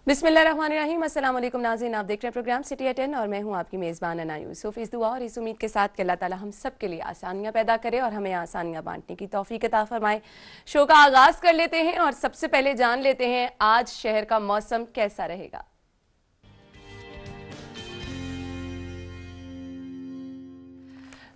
बिस्मिल्लाहिर्रहमानिर्रहीम। अस्सलाम वालेकुम नाज़रीन, आप देख रहे हैं प्रोग्राम सिटी एट 10 और मैं हूं आपकी मेज़बान अना यूसुफ। इस दुआ और इस उम्मीद के साथ कि अल्लाह ताला हम सब के लिए आसानियां पैदा करे और हमें आसानियां बांटने की तौफीक अता फरमाए। शो का आगाज़ कर लेते हैं और सबसे पहले जान लेते हैं आज शहर का मौसम कैसा रहेगा।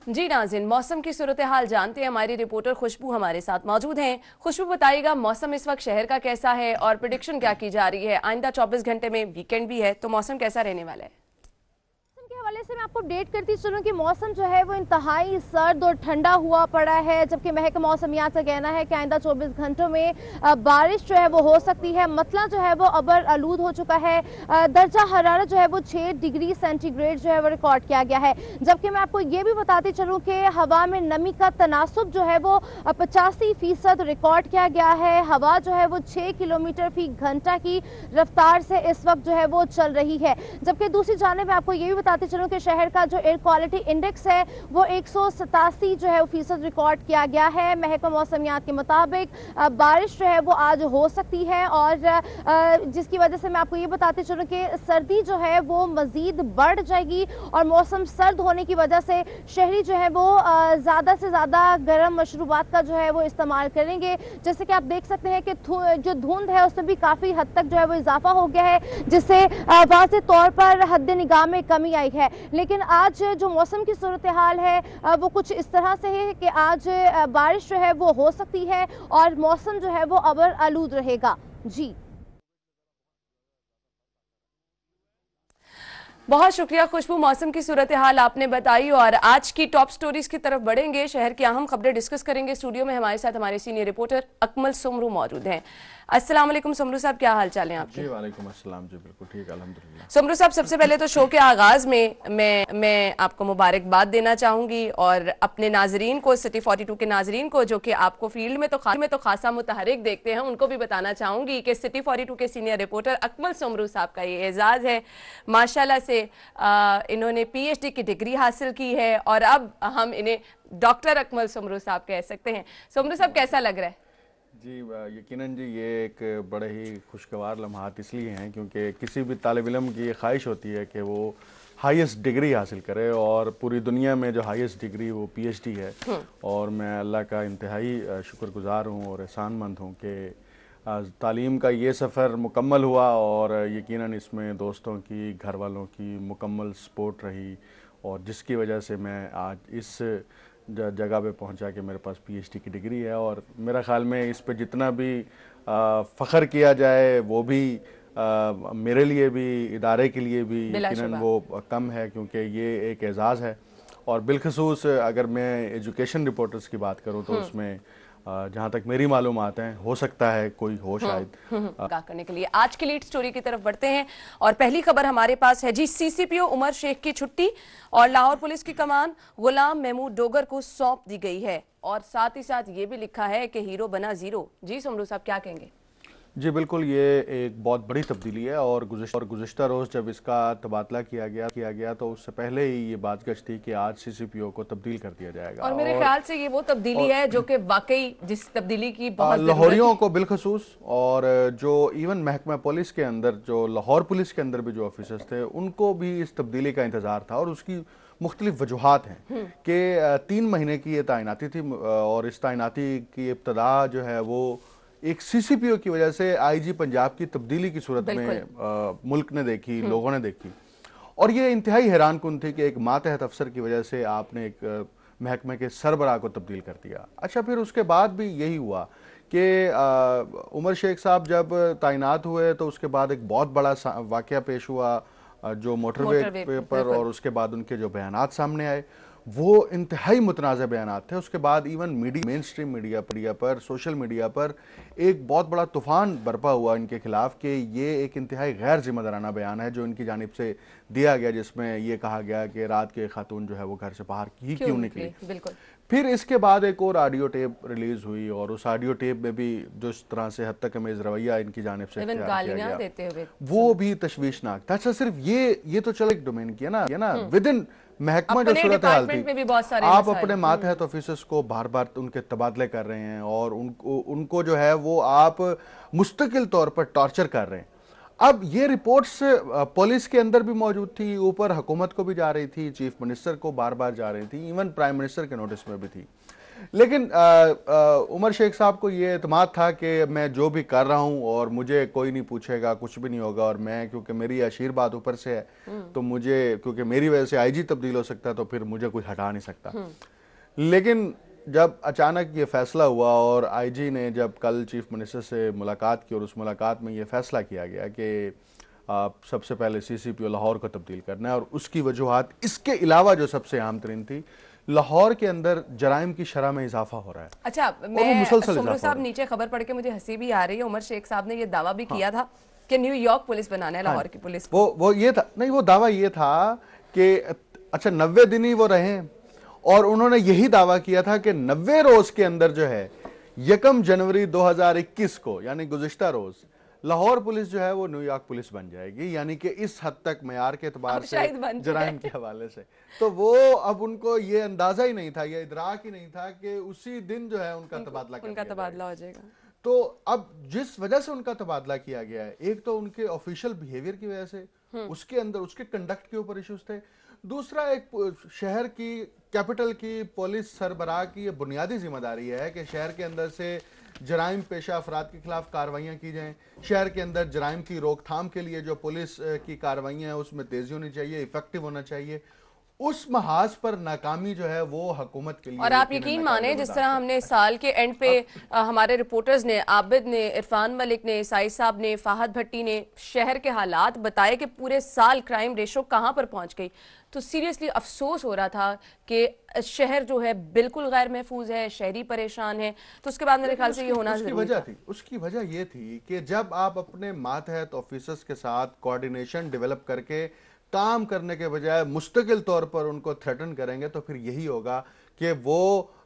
जी नाज़रीन, मौसम की सूरत हाल जानते हैं। हमारी रिपोर्टर खुशबू हमारे साथ मौजूद हैं। खुशबू, बताइएगा मौसम इस वक्त शहर का कैसा है और प्रेडिक्शन क्या की जा रही है? आइंदा 24 घंटे में वीकेंड भी है, तो मौसम कैसा रहने वाला है? के हवाले से मैं आपको अपडेट करती चलूं कि मौसम जो है वो इंतहाई सर्द और ठंडा हुआ पड़ा है, जबकि महकमा मौसमियात का कहना है कि आइंदा 24 घंटों में बारिश जो है वो हो सकती है। मतला जो है वो अबर आलूद हो चुका है। दर्जा हरारत जो है वो 6 डिग्री सेंटीग्रेड जो है वो रिकॉर्ड किया गया है। जबकि मैं आपको ये भी बताती चलूँ कि हवा में नमी का तनासुब जो है वो 85% रिकॉर्ड किया गया है। हवा जो है वो 6 किलोमीटर फी घंटा की रफ्तार से इस वक्त जो है वो चल रही है। जबकि दूसरी जानिब मैं आपको ये भी बताती चलूं कि शहर का जो एयर क्वालिटी इंडेक्स है वो 187 जो है फीसद रिकॉर्ड किया गया है। महकमा मौसमियात के मुताबिक बारिश जो है वो आज हो सकती है और जिसकी वजह से मैं आपको ये बताती चलूं कि सर्दी जो है वो मजीद बढ़ जाएगी और मौसम सर्द होने की वजह से शहरी जो है वो ज़्यादा से ज़्यादा गर्म मशरूबात का जो है वो इस्तेमाल करेंगे। जैसे कि आप देख सकते हैं कि जो धुंध है उसमें भी काफ़ी हद तक जो है वो इजाफा हो गया है, जिससे वाज़े तौर पर हद निगाह में कमी आई है। लेकिन आज जो मौसम की सूरत हाल है वो कुछ इस तरह से है कि आज बारिश जो है वो हो सकती है और मौसम जो है वो अबर आलूद रहेगा। जी, बहुत शुक्रिया खुशबू, मौसम की सूरत हाल आपने बताई और आज की टॉप स्टोरीज की तरफ बढ़ेंगे। शहर की अहम खबरें डिस्कस करेंगे। स्टूडियो में हमारे साथ हमारे सीनियर रिपोर्टर अकमल सुमरू मौजूद हैं। अस्सलाम वालेकुम सुमरू साहब, क्या हाल चाल है आपके? जी वालेकुम अस्सलाम। जी बिल्कुल ठीक, अल्हम्दुलिल्लाह। सुमरू साहब, सबसे पहले तो शो के आगाज में मैं आपको मुबारकबाद देना चाहूंगी और अपने नाजरीन को, सिटी 42 के नाजरीन को जो कि आपको फील्ड में तो खासा मुतहरिक देखते हैं, उनको भी बताना चाहूंगी कि सिटी 42 के सीनियर रिपोर्टर अकमल सुमरू साहब का ये एजाज है। माशाल्लाह से इन्होंने PhD की डिग्री हासिल की है और अब हम इन्हें डॉक्टर अकमल सुमरू साहब कह सकते हैं। सुमरू साहब, कैसा लग रहा है? जी यकीनन जी, ये एक बड़े ही खुशगवार लम्हात इसलिए हैं क्योंकि किसी भी तालिब इल्म की ये ख्वाहिश होती है कि वो हाईएस्ट डिग्री हासिल करे और पूरी दुनिया में जो हाईएस्ट डिग्री वो PhD है। और मैं अल्लाह का इंतहाई शुक्रगुजार हूँ और एहसानमंद हूँ कि तालीम का ये सफ़र मुकम्मल हुआ और यकीनन इसमें दोस्तों की, घर वालों की मुकम्मल सपोर्ट रही और जिसकी वजह से मैं आज इस जगह पे पहुंचा कि मेरे पास PhD की डिग्री है। और मेरा ख़्याल में इस पे जितना भी फ़ख्र किया जाए वो भी मेरे लिए भी, इदारे के लिए भी यकीनन वो कम है, क्योंकि ये एक एजाज़ है। और बिलखसूस अगर मैं एजुकेशन रिपोर्टर्स की बात करूँ तो उसमें जहाँ तक मेरी मालूमात हैं, हो सकता है कोई हो शायद। करने के लिए आज की लीड स्टोरी की तरफ बढ़ते हैं और पहली खबर हमारे पास है जी। CCPO उमर शेख की छुट्टी और लाहौर पुलिस की कमान गुलाम महमूद डोगर को सौंप दी गई है और साथ ही साथ ये भी लिखा है कि हीरो बना जीरो। जी सुमरू साहब, क्या कहेंगे? जी बिल्कुल, ये एक बहुत बड़ी तब्दीली है और गुज़िश्ता रोज़ जब इसका तबादला किया गया तो उससे पहले ही ये बात गश थी कि आज CCPO को तब्दील कर दिया जाएगा। और मेरे ख्याल से ये वो तब्दीली है जो कि वाकई जिस तब्दीली की बहुत लाहौरियों को बिलखसूस और जो इवन महकमा पुलिस के अंदर, जो लाहौर पुलिस के अंदर भी जो ऑफिसर्स थे, उनको भी इस तब्दीली का इंतज़ार था। और उसकी मुख्तलिफ वजूहात हैं कि 3 महीने की ये तैनाती थी और इस तैनाती की इब्तदा जो है वो एक CCPO की वजह से IG पंजाब की तब्दीली की सूरत में मुल्क ने देखी, लोगों ने देखी। और ये इंतहाई हैरान कुन थी कि एक मातहत अफसर की वजह से आपने एक महकमे के सरबराह को तब्दील कर दिया। अच्छा, फिर उसके बाद भी यही हुआ कि उमर शेख साहब जब तैनात हुए तो उसके बाद एक बहुत बड़ा वाक़या पेश हुआ जो मोटरवे पर, और उसके बाद उनके जो बयानात सामने आए वो इंतहाई मुतनाज़ बयानात थे। उसके बाद इवन मेन स्ट्रीम मीडिया पर, सोशल मीडिया पर एक बहुत बड़ा तूफ़ान बरपा हुआ इनके खिलाफ कि ये एक इंतहाई गैर जिम्मेदाराना बयान है जो इनकी जानिब से दिया गया, जिसमें ये कहा गया कि रात के खातून जो है वो घर से बाहर ही क्यों निकली। बिल्कुल। फिर इसके बाद एक और ऑडियो टेप रिलीज हुई और उस ऑडियो टेप में भी जिस तरह से हद तक अमेज रवैया इनकी जानिब से किया गया देते हुए वो भी तशवीशनाक था। अच्छा, सिर्फ ये तो चलो एक डोमेन की है ना, विद इन महकमा जो सूरत हाल थी, आप अपने मातहत ऑफिसर्स को बार बार उनके तबादले कर रहे हैं और उनको जो है वो आप मुस्तकिल तौर पर टॉर्चर कर रहे हैं। अब ये रिपोर्ट्स पुलिस के अंदर भी मौजूद थी, ऊपर हुकूमत को भी जा रही थी, चीफ मिनिस्टर को बार बार जा रही थी, इवन प्राइम मिनिस्टर के नोटिस में भी थी। लेकिन उमर शेख साहब को ये एतमाद था कि मैं जो भी कर रहा हूं और मुझे कोई नहीं पूछेगा, कुछ भी नहीं होगा, और मैं क्योंकि मेरी आशीर्वाद ऊपर से है तो मुझे, क्योंकि मेरी वजह से आईजी तब्दील हो सकता है तो फिर मुझे कोई हटा नहीं सकता। लेकिन जब अचानक ये फैसला हुआ और आईजी ने जब कल चीफ मिनिस्टर से मुलाकात की और उस मुलाकात में ये फैसला किया गया कि सबसे पहले सीसीपीओ लाहौर को तब्दील करना है, और उसकी वजूहात इसके अलावा जो सबसे अहम तरीन थी, लाहौर के अंदर जराइम की शरह में इजाफा हो रहा है। अच्छा, मैं सुमरू साहब नीचे खबर पढ़ के मुझे हंसी भी आ रही है। उमर शेख साहब ने ये दावा भी किया था कि न्यूयॉर्क पुलिस बनाना है लाहौर की पुलिस। वो ये था, नहीं वो दावा ये था कि अच्छा 90 दिन ही वो रहे, और उन्होंने यही दावा किया था कि 90 रोज के अंदर जो है 1 जनवरी 2021 को, यानी गुज़िश्ता रोज, लाहौर पुलिस जो है वो न्यूयॉर्क पुलिस बन जाएगी। यानी कि इस हद तक मयार के एतबार से, जराइम के हवाले से, तो वो अब उनको ये अंदाजा ही नहीं था, ये इदराक ही नहीं था कि उसी दिन जो है उनका तबादला हो जाएगा। तो अब जिस वजह से उनका तबादला किया गया है, एक तो उनके ऑफिशियल बिहेवियर की वजह से, उसके अंदर उसके कंडक्ट के ऊपर इश्यूज थे, दूसरा एक शहर की, कैपिटल की पुलिस सरबराह की ये बुनियादी जिम्मेदारी है कि शहर के अंदर से जराइम पेशा अफराद के खिलाफ कार्रवाइयाँ की जाएं। शहर के अंदर जराइम की रोकथाम के लिए जो पुलिस की कार्रवाइयाँ हैं उसमें तेजी होनी चाहिए, इफेक्टिव होना चाहिए। उस महाज पर नाकामी जो है वो हुकूमत के लिए, और आप यकीन माने जिस तरह हमने साल के एंड पे हमारे रिपोर्टर्स ने, आबिद ने, इरफान मलिक ने, साइद साहब ने, फाहद भट्टी ने शहर के हालात बताए कि पूरे साल क्राइम रेशो कहाँ पर पहुंच गई, तो सीरियसली अफसोस हो रहा था कि शहर जो है बिल्कुल गैर महफूज है, शहरी परेशान है। तो उसके बाद मेरे ख्याल से ये होना जरूरी था। उसकी वजह ये थी कि जब आप अपने मातहत ऑफिसर्स के साथ कोऑर्डिनेशन डेवलप करके काम करने के बजाय मुस्तकिल तौर पर उनको थ्रेटन करेंगे, तो फिर यही होगा कि वो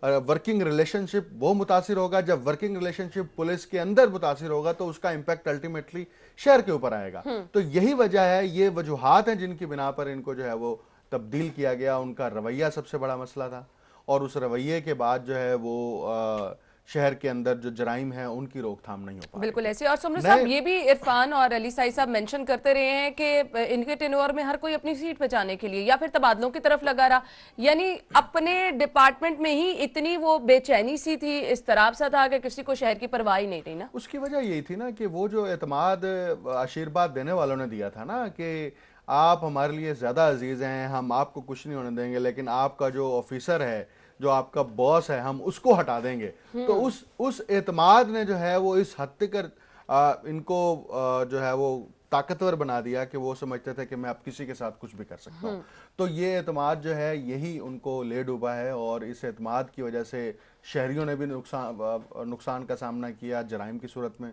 वर्किंग रिलेशनशिप वो मुतासिर होगा। जब वर्किंग रिलेशनशिप पुलिस के अंदर मुतासिर होगा तो उसका इंपैक्ट अल्टीमेटली शहर के ऊपर आएगा। तो यही वजह है, ये वजूहात हैं जिनकी बिना पर इनको जो है वो तब्दील किया गया। उनका रवैया सबसे बड़ा मसला था, और उस रवैये के बाद जो है वो शहर के अंदर जो जराइम है उनकी रोकथाम नहीं हो पा। बिल्कुल ऐसे। और सुमरू साहब, ये भी इरफान और अली साई साहब मेंशन करते रहे हैं कि इनके टेन्योर में हर कोई अपनी सीट बचाने के लिए या फिर तबादलों की तरफ लगा रहा, यानी अपने डिपार्टमेंट में ही इतनी वो बेचैनी सी थी, इस तरह सा था कि किसी को शहर की परवाह ही नहीं थी ना। उसकी वजह यही थी ना कि वो जो एतमाद आशीर्वाद देने वालों ने दिया था ना कि आप हमारे लिए ज्यादा अजीज हैं, हम आपको कुछ नहीं होने देंगे, लेकिन आपका जो ऑफिसर है, जो आपका बॉस है, हम उसको हटा देंगे। तो उस एतमाद ने जो है वो इस हद तक इनको जो है वो ताकतवर बना दिया कि वो समझते थे कि मैं अब किसी के साथ कुछ भी कर सकता हूँ। तो ये एतमाद जो है यही उनको ले डूबा है, और इस एतमाद की वजह से शहरियों ने भी नुकसान का सामना किया जराइम की सूरत में।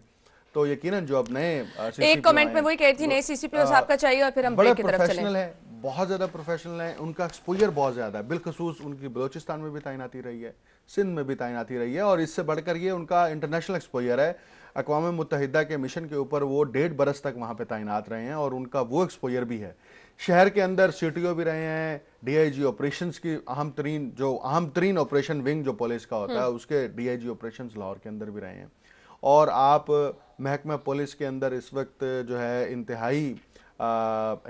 तो यकीनन जो अब नए एक कमेंट में वही कहती नए सीसीपीओ साहब का चाहिए, और फिर हम ब्रेक की तरफ चलें। है, बहुत ज्यादा प्रोफेशनल है, उनका एक्सपोजर बहुत ज्यादा है, बिलखसूस उनकी बलोचिस्तान में भी तैनाती रही है, सिंध में भी तैनाती रही है, और इससे बढ़कर ये उनका इंटरनेशनल एक्सपोजर है। अक़वाम मुत्तहिदा के मिशन के ऊपर वो 1.5 बरस तक वहां पे तैनात रहे हैं, और उनका वो एक्सपोजर भी है। शहर के अंदर सीटीओ भी रहे हैं, डीआईजी ऑपरेशंस की अहम तरीन ऑपरेशन विंग जो पुलिस का होता है उसके डीआईजी ऑपरेशंस लाहौर के अंदर भी रहे हैं। और आप महकमा पुलिस के अंदर इस वक्त जो है इंतहाई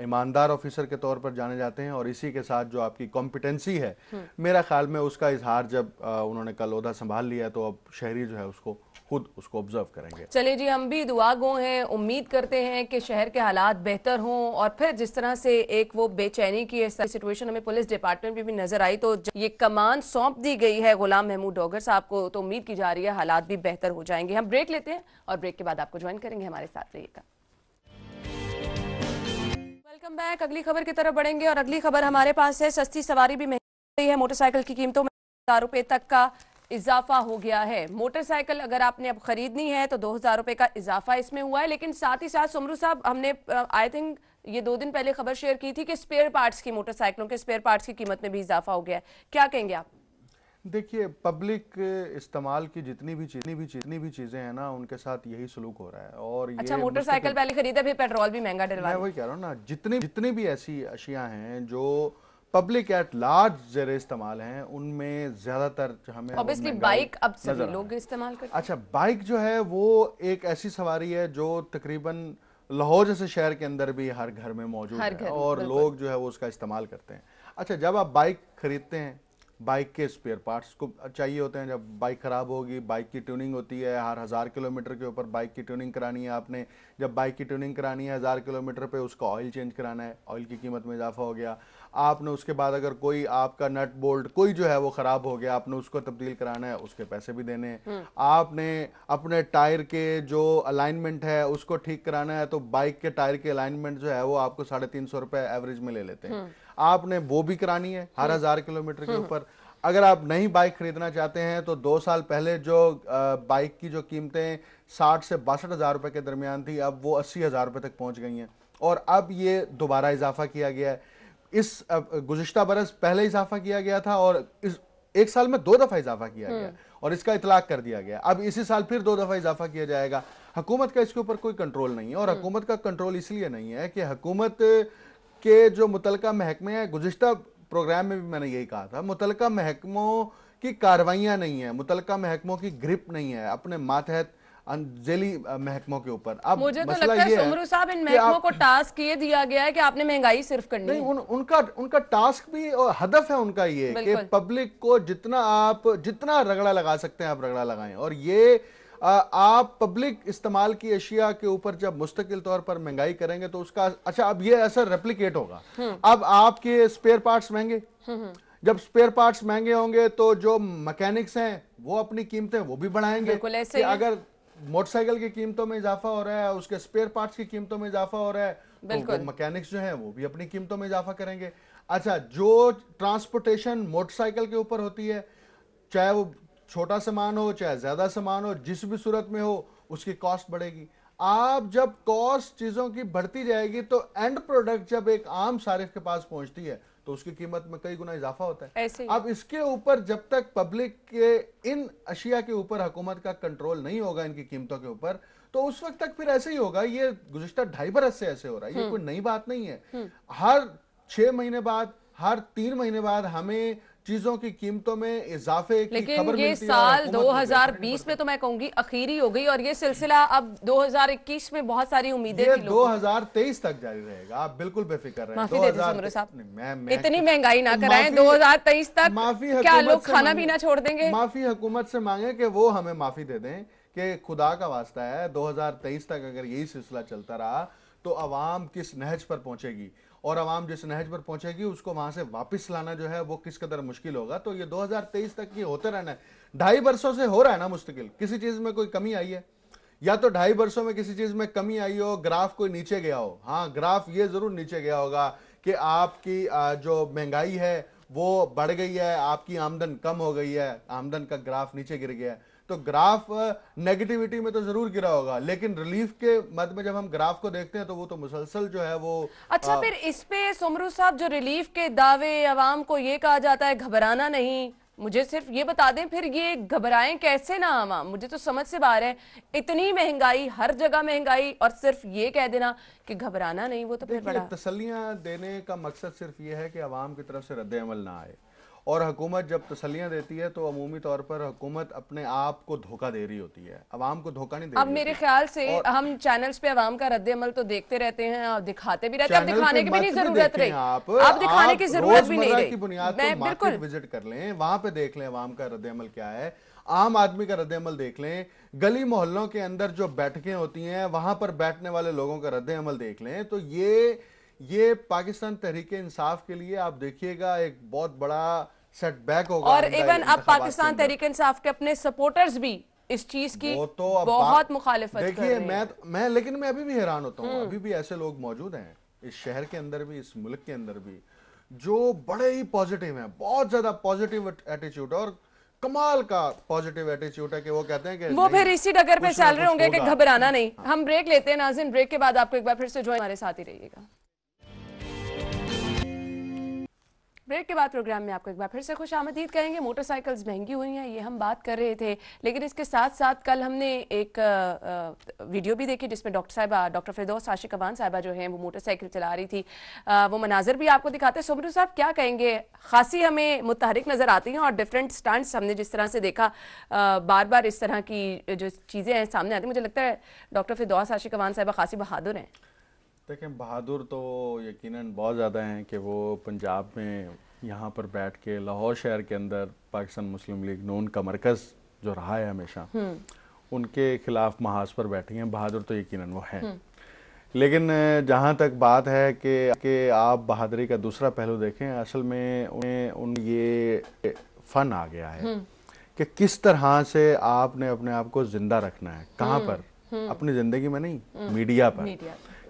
ईमानदार ऑफिसर के तौर पर जाने जाते हैं, और इसी के साथ जो आपकी कॉम्पिटेंसी है, मेरा ख्याल में उसका इजहार जब उन्होंने कल ओहदा संभाल लिया तो अब शहरी जो है उसको खुद उसको ऑब्जर्व करेंगे। चलिए जी, हम भी दुआ गो हैं, उम्मीद करते हैं कि शहर के हालात बेहतर हों, और फिर जिस तरह से एक वो बेचैनी की सिचुएशन हमें पुलिस डिपार्टमेंट में भी नजर आई, तो ये कमान सौंप दी गई है गुलाम महमूद डोगर साहब को, तो उम्मीद की जा रही है हालात भी बेहतर हो जाएंगे। हम ब्रेक लेते हैं और ब्रेक के बाद आपको ज्वाइन करेंगे, हमारे साथ रहिएगा। Welcome back. अगली खबर की तरफ बढ़ेंगे, और अगली खबर हमारे पास है, सस्ती सवारी भी महंगी है। मोटरसाइकिल की कीमतों में 1000 रुपए तक का इजाफा हो गया है। मोटरसाइकिल अगर आपने अब खरीदनी है तो 2000 रुपए का इजाफा इसमें हुआ है। लेकिन साथ ही साथ सुमरू साहब, हमने आई थिंक ये 2 दिन पहले खबर शेयर की थी कि स्पेयर पार्ट्स की, मोटरसाइकिलों के स्पेयर पार्ट्स की कीमत में भी इजाफा हो गया है। क्या कहेंगे आप? देखिए, पब्लिक इस्तेमाल की जितनी भी चीजें हैं ना, उनके साथ यही सलूक हो रहा है। और ये अच्छा, मोटरसाइकिल पहले खरीदा फिर पेट्रोल भी महंगा डलवा, मैं वही कह रहा हूँ ना, जितनी भी ऐसी अशिया हैं जो पब्लिक एट लार्ज ज़ेरे इस्तेमाल हैं, उनमें ज्यादातर हमें ऑब्वियसली बाइक अब सभी लोग इस्तेमाल करते हैं। अच्छा, बाइक जो है वो एक ऐसी सवारी है जो तकरीबन लाहौर जैसे शहर के अंदर भी हर घर में मौजूद हर है घर में, और बिल्कुल। लोग जो है वो उसका इस्तेमाल करते हैं। अच्छा, जब आप बाइक खरीदते हैं, बाइक के स्पेयर पार्ट्स को चाहिए होते हैं। जब बाइक खराब होगी, बाइक की ट्यूनिंग होती है, हर 1000 किलोमीटर के ऊपर बाइक की ट्यूनिंग करानी है आपने। जब बाइक की ट्यूनिंग करानी है 1000 किलोमीटर पे, उसका ऑयल चेंज कराना है, ऑयल की कीमत में इजाफा हो गया। आपने उसके बाद अगर कोई आपका नट बोल्ट कोई जो है वो खराब हो गया, आपने उसको तब्दील कराना है, उसके पैसे भी देने हैं। आपने अपने टायर के जो अलाइनमेंट है उसको ठीक कराना है, तो बाइक के टायर के अलाइनमेंट जो है वो आपको 350 रुपए एवरेज में ले लेते हैं। आपने वो भी करानी है हर 1000 किलोमीटर के ऊपर। अगर आप नई बाइक खरीदना चाहते हैं तो 2 साल पहले जो बाइक की जो कीमतें 60 से 62 हजार रुपए के दरमियान थी, अब वो 80 हजार रुपए तक पहुंच गई हैं। और अब ये दोबारा इजाफा किया गया है। इस गुज़िश्ता बरस पहले इजाफा किया गया था और इस एक साल में 2 दफा इजाफा किया गया और इसका इतलाक कर दिया गया। अब इसी साल फिर 2 दफा इजाफा किया जाएगा। हुकूमत का इसके ऊपर कोई कंट्रोल नहीं है और हुकूमत का कंट्रोल इसलिए नहीं है कि हुकूमत के जो मुतलका महकमे हैं, गुज़िश्ता प्रोग्राम में भी मैंने यही कहा था, मुतलका महकमों की कार्रवाइयां नहीं है, मुतलका महकमों की ग्रिप नहीं है अपने मातहत जेली महकमों के ऊपर। अब मुझे तो मसला लगता है ये सुमरू साहब, इन कि महकमों को टास्क ये दिया गया है कि आपने महंगाई सिर्फ करनी नहीं, है। उनका टास्क भी और हदफ है उनका ये कि बिल्कुल। पब्लिक को जितना रगड़ा लगा सकते हैं आप रगड़ा लगाएं। और ये आप पब्लिक इस्तेमाल की अशिया के ऊपर जब मुस्तकिल तौर पर महंगाई करेंगे तो उसका अच्छा अब ये असर रेप्लिकेट होगा। अब आपके स्पेयर पार्ट्स महंगे, जब स्पेयर पार्ट्स महंगे होंगे तो जो मैकेनिक्स हैं वो अपनी कीमतें वो भी बढ़ाएंगे। बिल्कुल ऐसे कि ही है। अगर मोटरसाइकिल की कीमतों में इजाफा हो रहा है, उसके स्पेयर पार्ट्स की कीमतों में इजाफा हो रहा है, तो बिल्कुल। वो मैकेनिक्स जो हैं वो भी अपनी कीमतों में इजाफा करेंगे। अच्छा, जो ट्रांसपोर्टेशन मोटरसाइकिल के ऊपर होती है, चाहे वो छोटा सामान हो चाहे ज्यादा सामान हो, जिस भी सूरत में हो उसकी कॉस्ट बढ़ेगी। आप जब कॉस्ट चीजों की बढ़ती जाएगी तो एंड प्रोडक्ट जब एक आम सारिफ के पास पहुंचती है तो उसकी कीमत में कई गुना इजाफा होता है। ऐसे ही। अब इसके ऊपर जब तक पब्लिक के इन अशिया के ऊपर हुकूमत का कंट्रोल नहीं होगा, इनकी कीमतों के ऊपर, तो उस वक्त तक फिर ऐसे ही होगा। ये गुज़िश्ता 2.5 बरस से ऐसे हो रहा है, ये कोई नई बात नहीं है। हर 6 महीने बाद, हर 3 महीने बाद हमें चीजों की कीमतों में इजाफे की लेकिन खबर ये मिलती है। साल 2020 में तो मैं कहूंगी आखिरी हो गई और ये सिलसिला अब 2021 में बहुत सारी उम्मीदें ये थी लोगों को। 2023 तक जारी रहेगा, आप बिल्कुल बेफिक्र रहें। माफी दे दीजिए सुमरू साहब, मैं इतनी महंगाई ना कराएं। माफी- 2023 तक माफी क्या हुकूमत लोग से खाना मांगे- पीना छोड़ देंगे? माफी हुकूमत से मांगे कि वो हमें माफी दे दें कि खुदा का वास्ता है 2023 तक अगर यही सिलसिला चलता रहा तो अवाम किस नहज पर पहुंचेगी और अवाम जिस नहज पर पहुंचेगी उसको वहां से वापस लाना जो है वो किस कदर मुश्किल होगा। तो ये 2023 तक ये होते रहना है। 2.5 बरसों से हो रहा है ना मुस्तकिल। किसी चीज में कोई कमी आई है या तो 2.5 बरसों में किसी चीज में कमी आई हो, ग्राफ कोई नीचे गया हो। हाँ, ग्राफ ये जरूर नीचे गया होगा कि आपकी जो महंगाई है वो बढ़ गई है, आपकी आमदन कम हो गई है, आमदन का ग्राफ नीचे गिर गया है। तो ग्राफ नेगेटिविटी में तो जरूर गिरा होगा, लेकिन रिलीफ के मद में जब हम ग्राफ को देखते हैं तो वो तो मुसलसल जो है वो अच्छा, फिर इस पे सुमरू साहब जो रिलीफ के दावे अवाम को ये कहा जाता है घबराना नहीं, मुझे सिर्फ ये बता दें फिर ये घबराएं कैसे ना आवाम? मुझे तो समझ से बाहर है, इतनी महंगाई, हर जगह महंगाई, और सिर्फ ये कह देना कि घबराना नहीं, वो तो फिर बड़ा। तसल्लियां देने का मकसद सिर्फ ये है कि अवाम की तरफ से रद्द अमल ना आए। और हुकूमत जब तसल्लियां देती है तो अमूमी तौर पर हुकूमत अपने आप को धोखा दे रही होती है, अवाम को धोखा नहीं दे अब रही मेरे होती। ख्याल से और हम चैनल्स पे अवाम का रद्द अमल तो देखते रहते हैं और दिखाते भी रहते हैं। अब चैनल दिखाने पे की भी नहीं मत जरूरत देखें रही, आप अब दिखाने की जरूरत भी नहीं रोजमर्रा रही। की बुनियाद मैं पर मार्केट बिल्कुल विजिट कर लें, वहां पे देख लें अवाम का रद्द अमल क्या है, आम आदमी का रद्द अमल देख लें, गली मोहल्लों के अंदर जो बैठकें होती हैं वहां पर बैठने वाले लोगों का रद्द अमल देख लें, तो ये पाकिस्तान तहरीक इंसाफ के लिए आप देखिएगा एक बहुत बड़ा सेटबैक होगा। और इवन अब पाकिस्तान तहरीक इंसाफ के अपने सपोर्टर्स भी इस चीज की वो तो अब बहुत मुखालिफत कर देखिए, रहे हैं। मैं लेकिन मैं अभी भी हैरान होता हूँ, अभी भी ऐसे लोग मौजूद हैं इस शहर के अंदर भी, इस मुल्क के अंदर भी, जो बड़े ही पॉजिटिव हैं, बहुत ज्यादा पॉजिटिव एटीट्यूड और कमाल का पॉजिटिव एटीट्यूड है कि वो कहते हैं कि वो फिर इसी डगर पे कुछ ना चल रहे कुछ होंगे कि होगा। घबराना नहीं। हम ब्रेक लेते हैं नाज़रीन, ब्रेक के बाद आपको एक बार फिर से जो हमारे साथ ही रहिएगा। ब्रेक के बाद प्रोग्राम में आपको एक बार फिर से खुश आमदीद कहेंगे। मोटरसाइकिल्स महंगी हुई हैं, ये हम बात कर रहे थे, लेकिन इसके साथ साथ कल हमने एक वीडियो भी देखी जिसमें डॉक्टर फिरदौस आशिक अवान साहिबा जो हैं वो मोटरसाइकिल चला रही थी। वो मनाजर भी आपको दिखाते हैं। सुमरू साहब क्या कहेंगे, खासी हमें मुतहरिक नज़र आती हैं और डिफरेंट स्टंट्स हमने जिस तरह से देखा, बार बार इस तरह की जो चीज़ें हैं सामने आती, मुझे लगता है डॉक्टर फिरदौस आशिक अवान साहिबा खासी बहादुर हैं। देखें, बहादुर तो यकीनन बहुत ज़्यादा हैं कि वो पंजाब में यहाँ पर बैठ के लाहौर शहर के अंदर पाकिस्तान मुस्लिम लीग नून का मरकज़ जो रहा है हमेशा, उनके खिलाफ महाज पर बैठी हैं। बहादुर तो यकीनन वो हैं, लेकिन जहाँ तक बात है कि आप बहादुरी का दूसरा पहलू देखें, असल में उन ये फ़न आ गया है कि किस तरह से आपने अपने आप को जिंदा रखना है। कहाँ पर? अपनी ज़िंदगी में नहीं, मीडिया पर।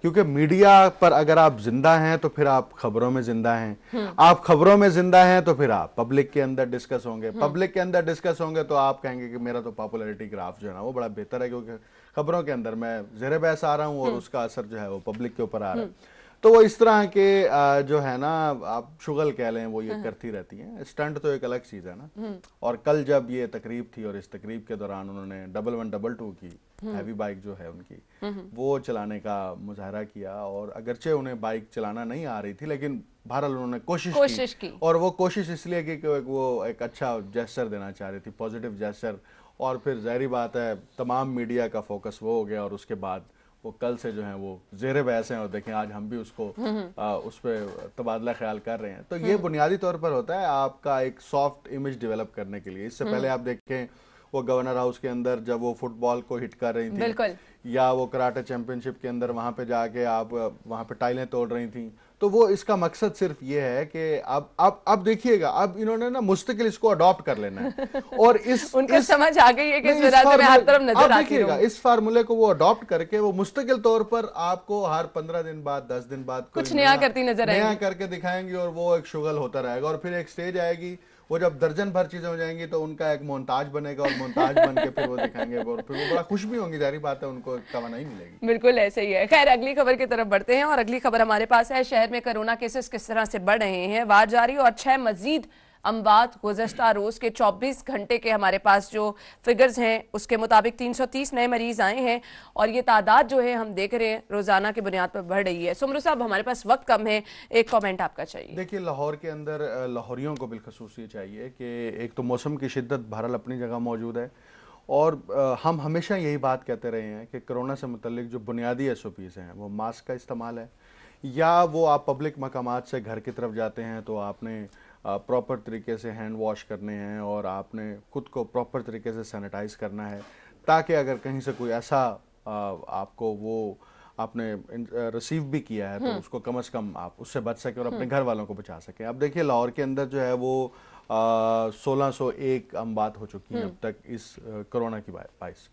क्योंकि मीडिया पर अगर आप जिंदा हैं तो फिर आप खबरों में जिंदा हैं, आप खबरों में जिंदा हैं तो फिर आप पब्लिक के अंदर डिस्कस होंगे, पब्लिक के अंदर डिस्कस होंगे तो आप कहेंगे कि मेरा तो पॉपुलैरिटी ग्राफ जो है ना वो बड़ा बेहतर है, क्योंकि खबरों के अंदर मैं ज़ेरे बहस आ रहा हूँ और उसका असर जो है वो पब्लिक के ऊपर आ रहा है। तो वो इस तरह के जो है ना, आप शुगल कह लें, वो ये करती रहती हैं। स्टंट तो एक अलग चीज़ है ना। और कल जब ये तकरीब थी और इस तकरीब के दौरान उन्होंने 1122 की हैवी बाइक जो है उनकी वो चलाने का मुजाहरा किया, और अगरचे उन्हें बाइक चलाना नहीं आ रही थी, लेकिन बहरहाल उन्होंने कोशिश की। और वो कोशिश इसलिए की कि वो एक अच्छा जेस्चर देना चाह रही थी, पॉजिटिव जेस्चर। और फिर जाहिर बात है तमाम मीडिया का फोकस वो हो गया, और उसके बाद वो कल से जो है वो ज़ेरे बहस हैं। और देखें आज हम भी उसको उस पर तबादला ख्याल कर रहे हैं। तो ये बुनियादी तौर पर होता है आपका एक सॉफ्ट इमेज डेवलप करने के लिए। इससे पहले आप देखें वो गवर्नर हाउस के अंदर जब वो फुटबॉल को हिट कर रही थी, या वो कराटे चैंपियनशिप के अंदर वहां पे जाके आप वहां पे टाइलें तोड़ रही थी, तो वो इसका मकसद सिर्फ ये है कि अब देखिएगा, अब इन्होंने ना मुस्तकिल इसको अडॉप्ट कर लेना है। और उनको समझ आ गई है कि इस वजह से हर तरफ नजर आती रहूं। इस फार्मूले को वो अडॉप्ट करके वो मुस्तकिल तौर पर आपको हर 15 दिन बाद 10 दिन बाद कुछ नया करती नजर आएगी, नया करके दिखाएंगे, और वो एक शुगल होता रहेगा। और फिर एक स्टेज आएगी, वो जब दर्जन भर चीजें हो जाएंगी तो उनका एक मोन्ताज बनेगा, और मोन्ताज बन के फिर वो दिखाएंगे, और फिर वो बड़ा खुश भी होंगी। जारी बात है, उनको तवन्नाई मिलेगी। बिल्कुल ऐसे ही है। खैर, अगली खबर की तरफ बढ़ते हैं, और अगली खबर हमारे पास है, शहर में कोरोना केसेस किस तरह से बढ़ रहे हैं, वार जारी, और 6 मजीद अमवात गुज़श्ता रोज के 24 घंटे के हमारे पास जो फिगर्स हैं उसके मुताबिक 330 नए मरीज आए हैं, और ये तादाद जो है हम देख रहे हैं रोजाना की बुनियाद पर बढ़ रही है। सुमरू साहब, हमारे पास वक्त कम है, एक कमेंट आपका चाहिए। देखिए, लाहौर के अंदर लाहौरियों को बिलखसूस ये चाहिए कि एक तो मौसम की शिद्दत बहरहाल अपनी जगह मौजूद है, और हम हमेशा यही बात कहते रहे हैं कि कोरोना से मुतल्लिक जो बुनियादी SOPs हैं, वो मास्क का इस्तेमाल है, या वो आप पब्लिक मकामात से घर की तरफ जाते हैं तो आपने प्रॉपर तरीके से हैंड वॉश करने हैं, और आपने खुद को प्रॉपर तरीके से सैनिटाइज करना है, ताकि अगर कहीं से कोई ऐसा आपको वो आपने रिसीव भी किया है तो उसको कम से कम आप उससे बच सके और अपने घर वालों को बचा सके। अब देखिए, लाहौर के अंदर जो है वो 1601 अमवात हो चुकी हैं अब तक इस कोरोना की बाइस,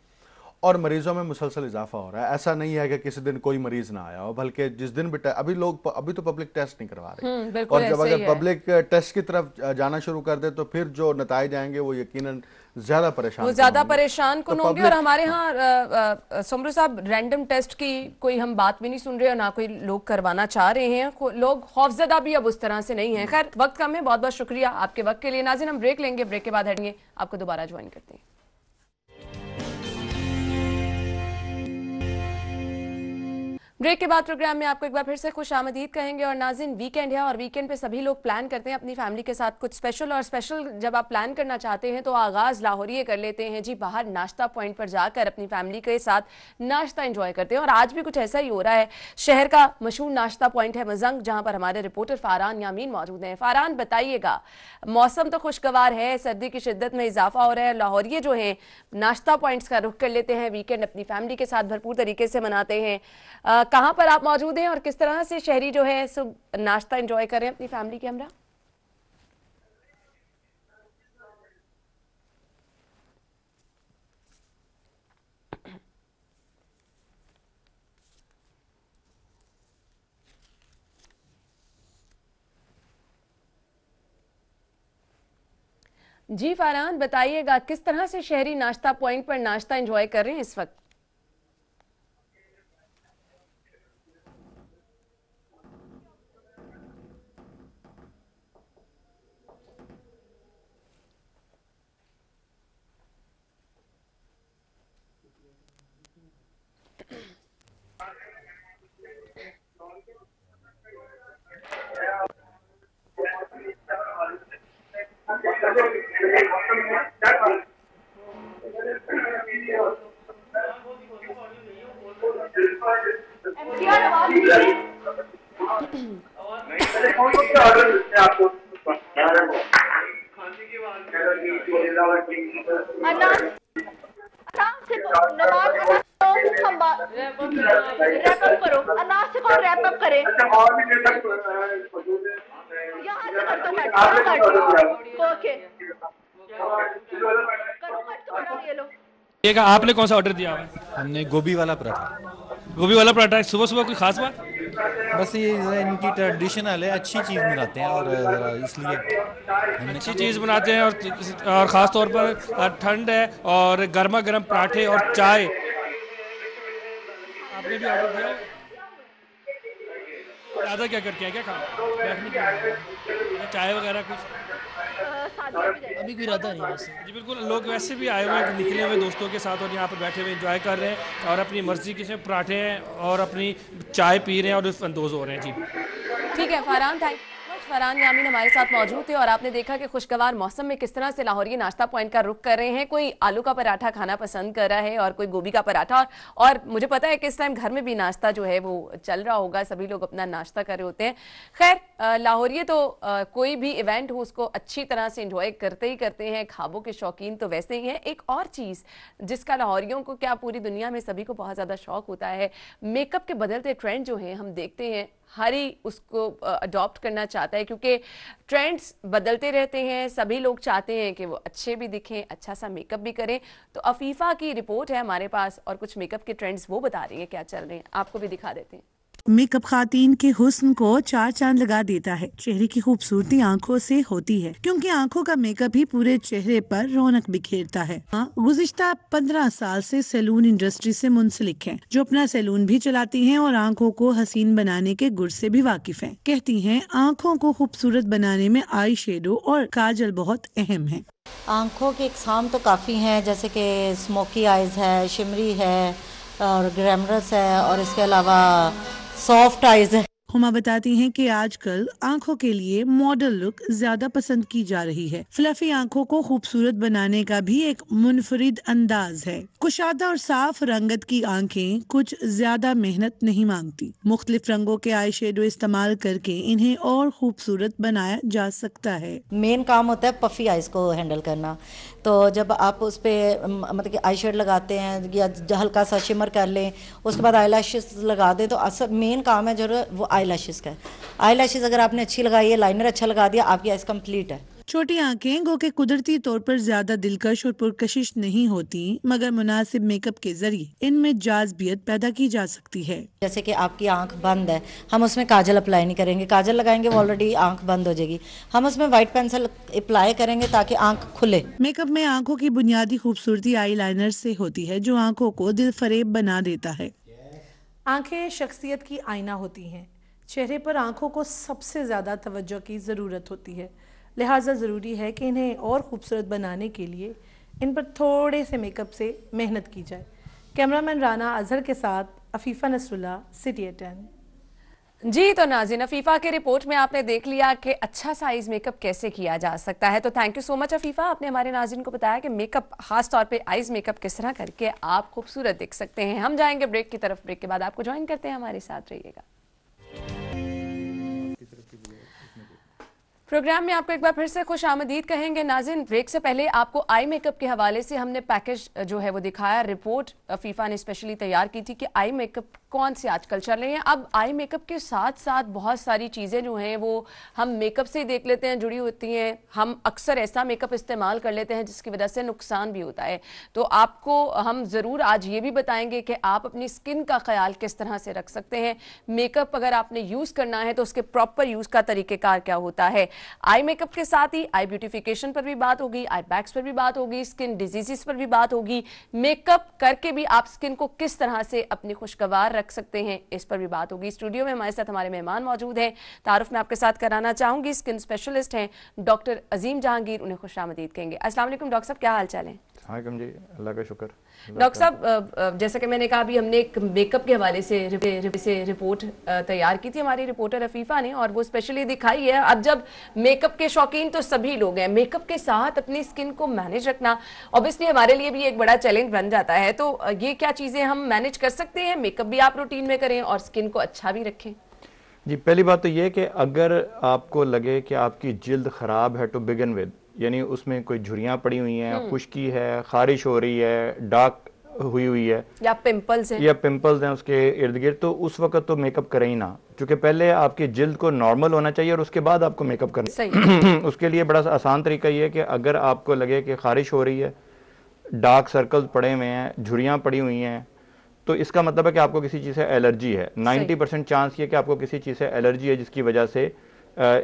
और मरीजों में मुसलसल इजाफा हो रहा है। ऐसा नहीं है कि किसी दिन कोई मरीज ना आया हो, बल्कि जिस दिन भी अभी तो पब्लिक टेस्ट नहीं करवा रहे, और जब अगर पब्लिक टेस्ट की तरफ जाना शुरू कर दे तो फिर जो नतीजे आएंगे वो यकीनन ज्यादा परेशान कौन होंगे। और हमारे यहाँ सुमरू साहब, रैंडम टेस्ट की कोई हम बात भी नहीं सुन रहे, और ना कोई लोग करवाना चाह रहे हैं, लोग खौफजदा भी अब उस तरह से नहीं है। खैर, वक्त कम है, बहुत बहुत शुक्रिया आपके वक्त के लिए। नाज़रीन, हम ब्रेक लेंगे, ब्रेक के बाद हटेंगे, आपको दोबारा ज्वाइन करते हैं। ब्रेक के बाद प्रोग्राम में आपको एक बार फिर से खुश आमदीद कहेंगे। और नाज़रीन, वीकेंड है, और वीकेंड पे सभी लोग प्लान करते हैं अपनी फैमिली के साथ कुछ स्पेशल, और स्पेशल जब आप प्लान करना चाहते हैं तो आगाज़ लाहौरिये कर लेते हैं जी, बाहर नाश्ता पॉइंट पर जाकर अपनी फैमिली के साथ नाश्ता एंजॉय करते हैं। और आज भी कुछ ऐसा ही हो रहा है। शहर का मशहूर नाश्ता पॉइंट है मजंग, जहाँ पर हमारे रिपोर्टर फ़ारान यामीन मौजूद हैं। फ़ारान, बताइएगा, मौसम तो खुशगवार है, सर्दी की शिद्दत में इजाफा हो रहा है, लाहौरिये जो हैं नाश्ता पॉइंट्स का रुख कर लेते हैं, वीकेंड अपनी फैमिली के साथ भरपूर तरीके से मनाते हैं। कहाँ पर आप मौजूद हैं और किस तरह से शहरी जो है सब नाश्ता एंजॉय कर रहे हैं अपनी फैमिली के हमरा? जी फ़ारान, बताइएगा किस तरह से शहरी नाश्ता पॉइंट पर नाश्ता एंजॉय कर रहे हैं इस वक्त? आपने कौन सा ऑर्डर दिया हुआ है? हमने गोभी वाला पराठा। गोभी वाला पराठा है। सुबह सुबह कोई खास बात? बस ये इनकी ट्रेडिशनल है, अच्छी चीज़ बनाते हैं और इसलिए अच्छी चीज़ बनाते हैं और ख़ास तौर पर ठंड है और गर्मा गर्म पराठे और चाय। आपने भी ऑर्डर दिया? ज़्यादा क्या करके है, क्या खाना बैठने के लिए, चाय वगैरह कुछ? अभी कोई इरादा नहीं है वैसे। जी बिल्कुल, लोग वैसे भी आए हुए हैं, निकले हुए दोस्तों के साथ और यहाँ पर बैठे हुए एंजॉय कर रहे हैं और अपनी मर्जी के पराठे हैं और अपनी चाय पी रहे हैं और लुत्फ़अंदोज़ हो रहे हैं। जी ठीक है फरहान, थैंक यू। फरहान यामीन हमारे साथ मौजूद थे और आपने देखा कि खुशगवार मौसम में किस तरह से लाहौरी नाश्ता पॉइंट का रुख कर रहे हैं। कोई आलू का पराठा खाना पसंद कर रहा है और कोई गोभी का पराठा, और मुझे पता है कि इस टाइम घर में भी नाश्ता जो है वो चल रहा होगा, सभी लोग अपना नाश्ता कर रहे होते हैं। खैर लाहौरी तो कोई भी इवेंट हो उसको अच्छी तरह से इंजॉय करते ही करते हैं, खाबों के शौकीन तो वैसे ही हैं। एक और चीज़ जिसका लाहौरियों को क्या पूरी दुनिया में सभी को बहुत ज़्यादा शौक होता है, मेकअप के बदलते ट्रेंड जो हैं हम देखते हैं, हर ही उसको अडॉप्ट करना चाहता है क्योंकि ट्रेंड्स बदलते रहते हैं। सभी लोग चाहते हैं कि वो अच्छे भी दिखें, अच्छा सा मेकअप भी करें। तो अफीफा की रिपोर्ट है हमारे पास और कुछ मेकअप के ट्रेंड्स वो बता रही हैं क्या चल रहे हैं, आपको भी दिखा देते हैं। मेकअप खातीन के हुस्न को चार चांद लगा देता है। चेहरे की खूबसूरती आंखों से होती है क्योंकि आंखों का मेकअप ही पूरे चेहरे पर रौनक बिखेरता है। गुज़िश्ता 15 साल से सैलून इंडस्ट्री से मुंसलिक हैं, जो अपना सैलून भी चलाती हैं और आंखों को हसीन बनाने के गुर से भी वाकिफ हैं। कहती हैं आंखों को खूबसूरत बनाने में आई शेडो और काजल बहुत अहम है। आंखों के इकसाम तो काफ़ी हैं, जैसे कि स्मोकी आइज़ है, शिमरी है और ग्लैमरस है और इसके अलावा सॉफ्ट आइज है। हुमा बताती हैं कि आजकल आंखों के लिए मॉडल लुक ज्यादा पसंद की जा रही है। फ्लफी आंखों को खूबसूरत बनाने का भी एक मुनफरिद अंदाज है। कुशादा और साफ रंगत की आंखें कुछ ज्यादा मेहनत नहीं मांगती। मुख्तलिफ रंगों के आई शेडो इस्तेमाल करके इन्हें और खूबसूरत बनाया जा सकता है। मेन काम होता है पफी आइज को हैंडल करना। तो जब आप उस पर मतलब कि आई शेड लगाते हैं या हल्का सा शिमर कर लें, उसके बाद आई लैशेस लगा दें, तो असल मेन काम है जो वो आई लैशेस का है। आई लैशेस अगर आपने अच्छी लगाई है, लाइनर अच्छा लगा दिया, आपकी आइज कंप्लीट है। छोटी आंखें गो के कुदरती तौर पर ज्यादा दिलकश और पुरकशिश नहीं होती, मगर मुनासिब मेकअप के जरिए इनमें जाज़बियत पैदा की जा सकती है। जैसे कि आपकी आंख बंद है, हम उसमें काजल अप्लाई नहीं करेंगे, काजल लगाएंगे वो ऑलरेडी आंख बंद हो जाएगी, हम उसमें व्हाइट पेंसिल अप्लाई करेंगे ताकि आंख खुले। मेकअप में आंखों की बुनियादी खूबसूरती आई लाइनर से होती है, जो आंखों को दिल फरेब बना देता है। आंखें शख्सियत की आईना होती हैं। चेहरे पर आंखों को सबसे ज़्यादा तवज्जो की ज़रूरत होती है, लिहाजा ज़रूरी है कि इन्हें और ख़ूबसूरत बनाने के लिए इन पर थोड़े से मेकअप से मेहनत की जाए। कैमरामैन राना अजहर के साथ अफीफ़ा नसरुल्लाह, सिटी 10। जी तो नाज़रीन, अफीफा के रिपोर्ट में आपने देख लिया कि अच्छा साइज मेकअप कैसे किया जा सकता है। तो thank you so much Afifa, आपने हमारे नाज़रीन को बताया कि मेकअप खास तौर पे आइज मेकअप किस तरह करके आप खूबसूरत दिख सकते हैं। हम जाएंगे ब्रेक की तरफ, ब्रेक के बाद आपको ज्वाइन करते हैं, हमारे साथ रहिएगा। प्रोग्राम में आपको एक बार फिर से खुश आमदीद कहेंगे। नाज़रीन, ब्रेक से पहले आपको आई मेकअप के हवाले से हमने पैकेज जो है वो दिखाया। रिपोर्ट फीफा ने स्पेशली तैयार की थी कि आई मेकअप कौन से आजकल चल रहे हैं। अब आई मेकअप के साथ साथ बहुत सारी चीज़ें जो हैं वो हम मेकअप से ही देख लेते हैं जुड़ी होती हैं। हम अक्सर ऐसा मेकअप इस्तेमाल कर लेते हैं जिसकी वजह से नुकसान भी होता है। तो आपको हम ज़रूर आज ये भी बताएंगे कि आप अपनी स्किन का ख्याल किस तरह से रख सकते हैं। मेकअप अगर आपने यूज़ करना है तो उसके प्रॉपर यूज़ का तरीक़ेकार क्या होता है। आई मेकअप के साथ ही आई ब्यूटिफिकेशन पर भी बात होगी, आई बैग्स पर भी बात होगी, स्किन डिजीजेस पर भी बात होगी। मेकअप करके भी आप स्किन को किस तरह से अपनी खुशगवार रख सकते हैं, इस पर भी बात होगी। स्टूडियो में हमारे साथ हमारे मेहमान मौजूद हैं। तारुफ में आपके साथ कराना चाहूंगी, स्किन स्पेशलिस्ट हैं डॉक्टर अजीम जहांगीर, उन्हें खुश आमदीद कहेंगे। अस्सलाम वालेकुम डॉक्टर साहब, क्या हाल चाल है? हाकम जी, अल्लाह का शुक्र। डॉक्टर साहब, जैसा कि मैंने कहा, अभी हमने एक मेकअप के हवाले से रिपोर्ट तैयार की थी हमारी रिपोर्टर रफीफा ने, और वो स्पेशली दिखाई है। अब जब मेकअप के शौकीन तो सभी लोग हैं, मेकअप के साथ अपनी स्किन को मैनेज रखना ऑब्वियसली हमारे लिए भी एक बड़ा चैलेंज बन जाता है। तो ये क्या चीजें हम मैनेज कर सकते हैं? मेकअप भी आप रूटीन में करें और स्किन को अच्छा भी रखें। जी, पहली बात तो ये कि अगर आपको लगे कि आपकी जिल्द खराब है टू बिगिन विद, यानी उसमें कोई झुर्रियां पड़ी हुई हैं, खुश्की है, खारिश हो रही है, डार्क हुई हुई है, या पिंपल्स हैं उसके इर्द गिर्द, तो उस वक्त तो मेकअप करें ही ना, क्योंकि पहले आपकी जिल्द को नॉर्मल होना चाहिए और उसके बाद आपको मेकअप करना। उसके लिए बड़ा आसान तरीका ये है कि अगर आपको लगे कि खारिश हो रही है, डार्क सर्कल्स पड़े हुए हैं, झुर्रियां पड़ी हुई हैं, तो इसका मतलब है कि आपको किसी चीज़ से एलर्जी है। 90% चांस ये कि आपको किसी चीज़ से एलर्जी है जिसकी वजह से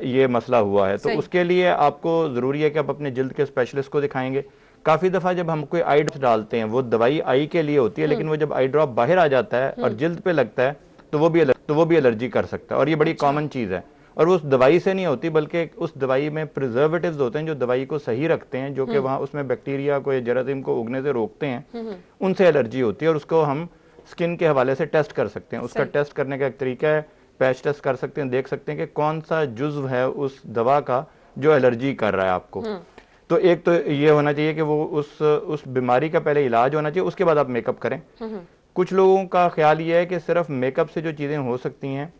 ये मसला हुआ है। तो उसके लिए आपको ज़रूरी है कि आप अपने जिल्द के स्पेशलिस्ट को दिखाएंगे। काफ़ी दफ़ा जब हम कोई आई ड्रॉप डालते हैं, वो दवाई आई के लिए होती है, लेकिन वो जब आई ड्रॉप बाहर आ जाता है और जिल्द पे लगता है तो वो भी एलर्जी कर सकता है, और ये बड़ी कॉमन चीज़ है। और वो उस दवाई से नहीं होती, बल्कि उस दवाई में प्रिजर्वेटिव्स होते हैं जो दवाई को सही रखते हैं, जो कि वहाँ उसमें बैक्टीरिया को या जरासीम को उगने से रोकते हैं, उनसे एलर्जी होती है। और उसको हम स्किन के हवाले से टेस्ट कर सकते हैं। उसका टेस्ट करने का एक तरीका है, पैच टेस्ट कर सकते हैं, देख सकते हैं कि कौन सा जुज्व है उस दवा का जो एलर्जी कर रहा है आपको। तो एक तो ये होना चाहिए कि वो उस बीमारी का पहले इलाज होना चाहिए, उसके बाद आप मेकअप करें। कुछ लोगों का ख्याल ये है कि सिर्फ मेकअप से जो चीज़ें हो सकती हैं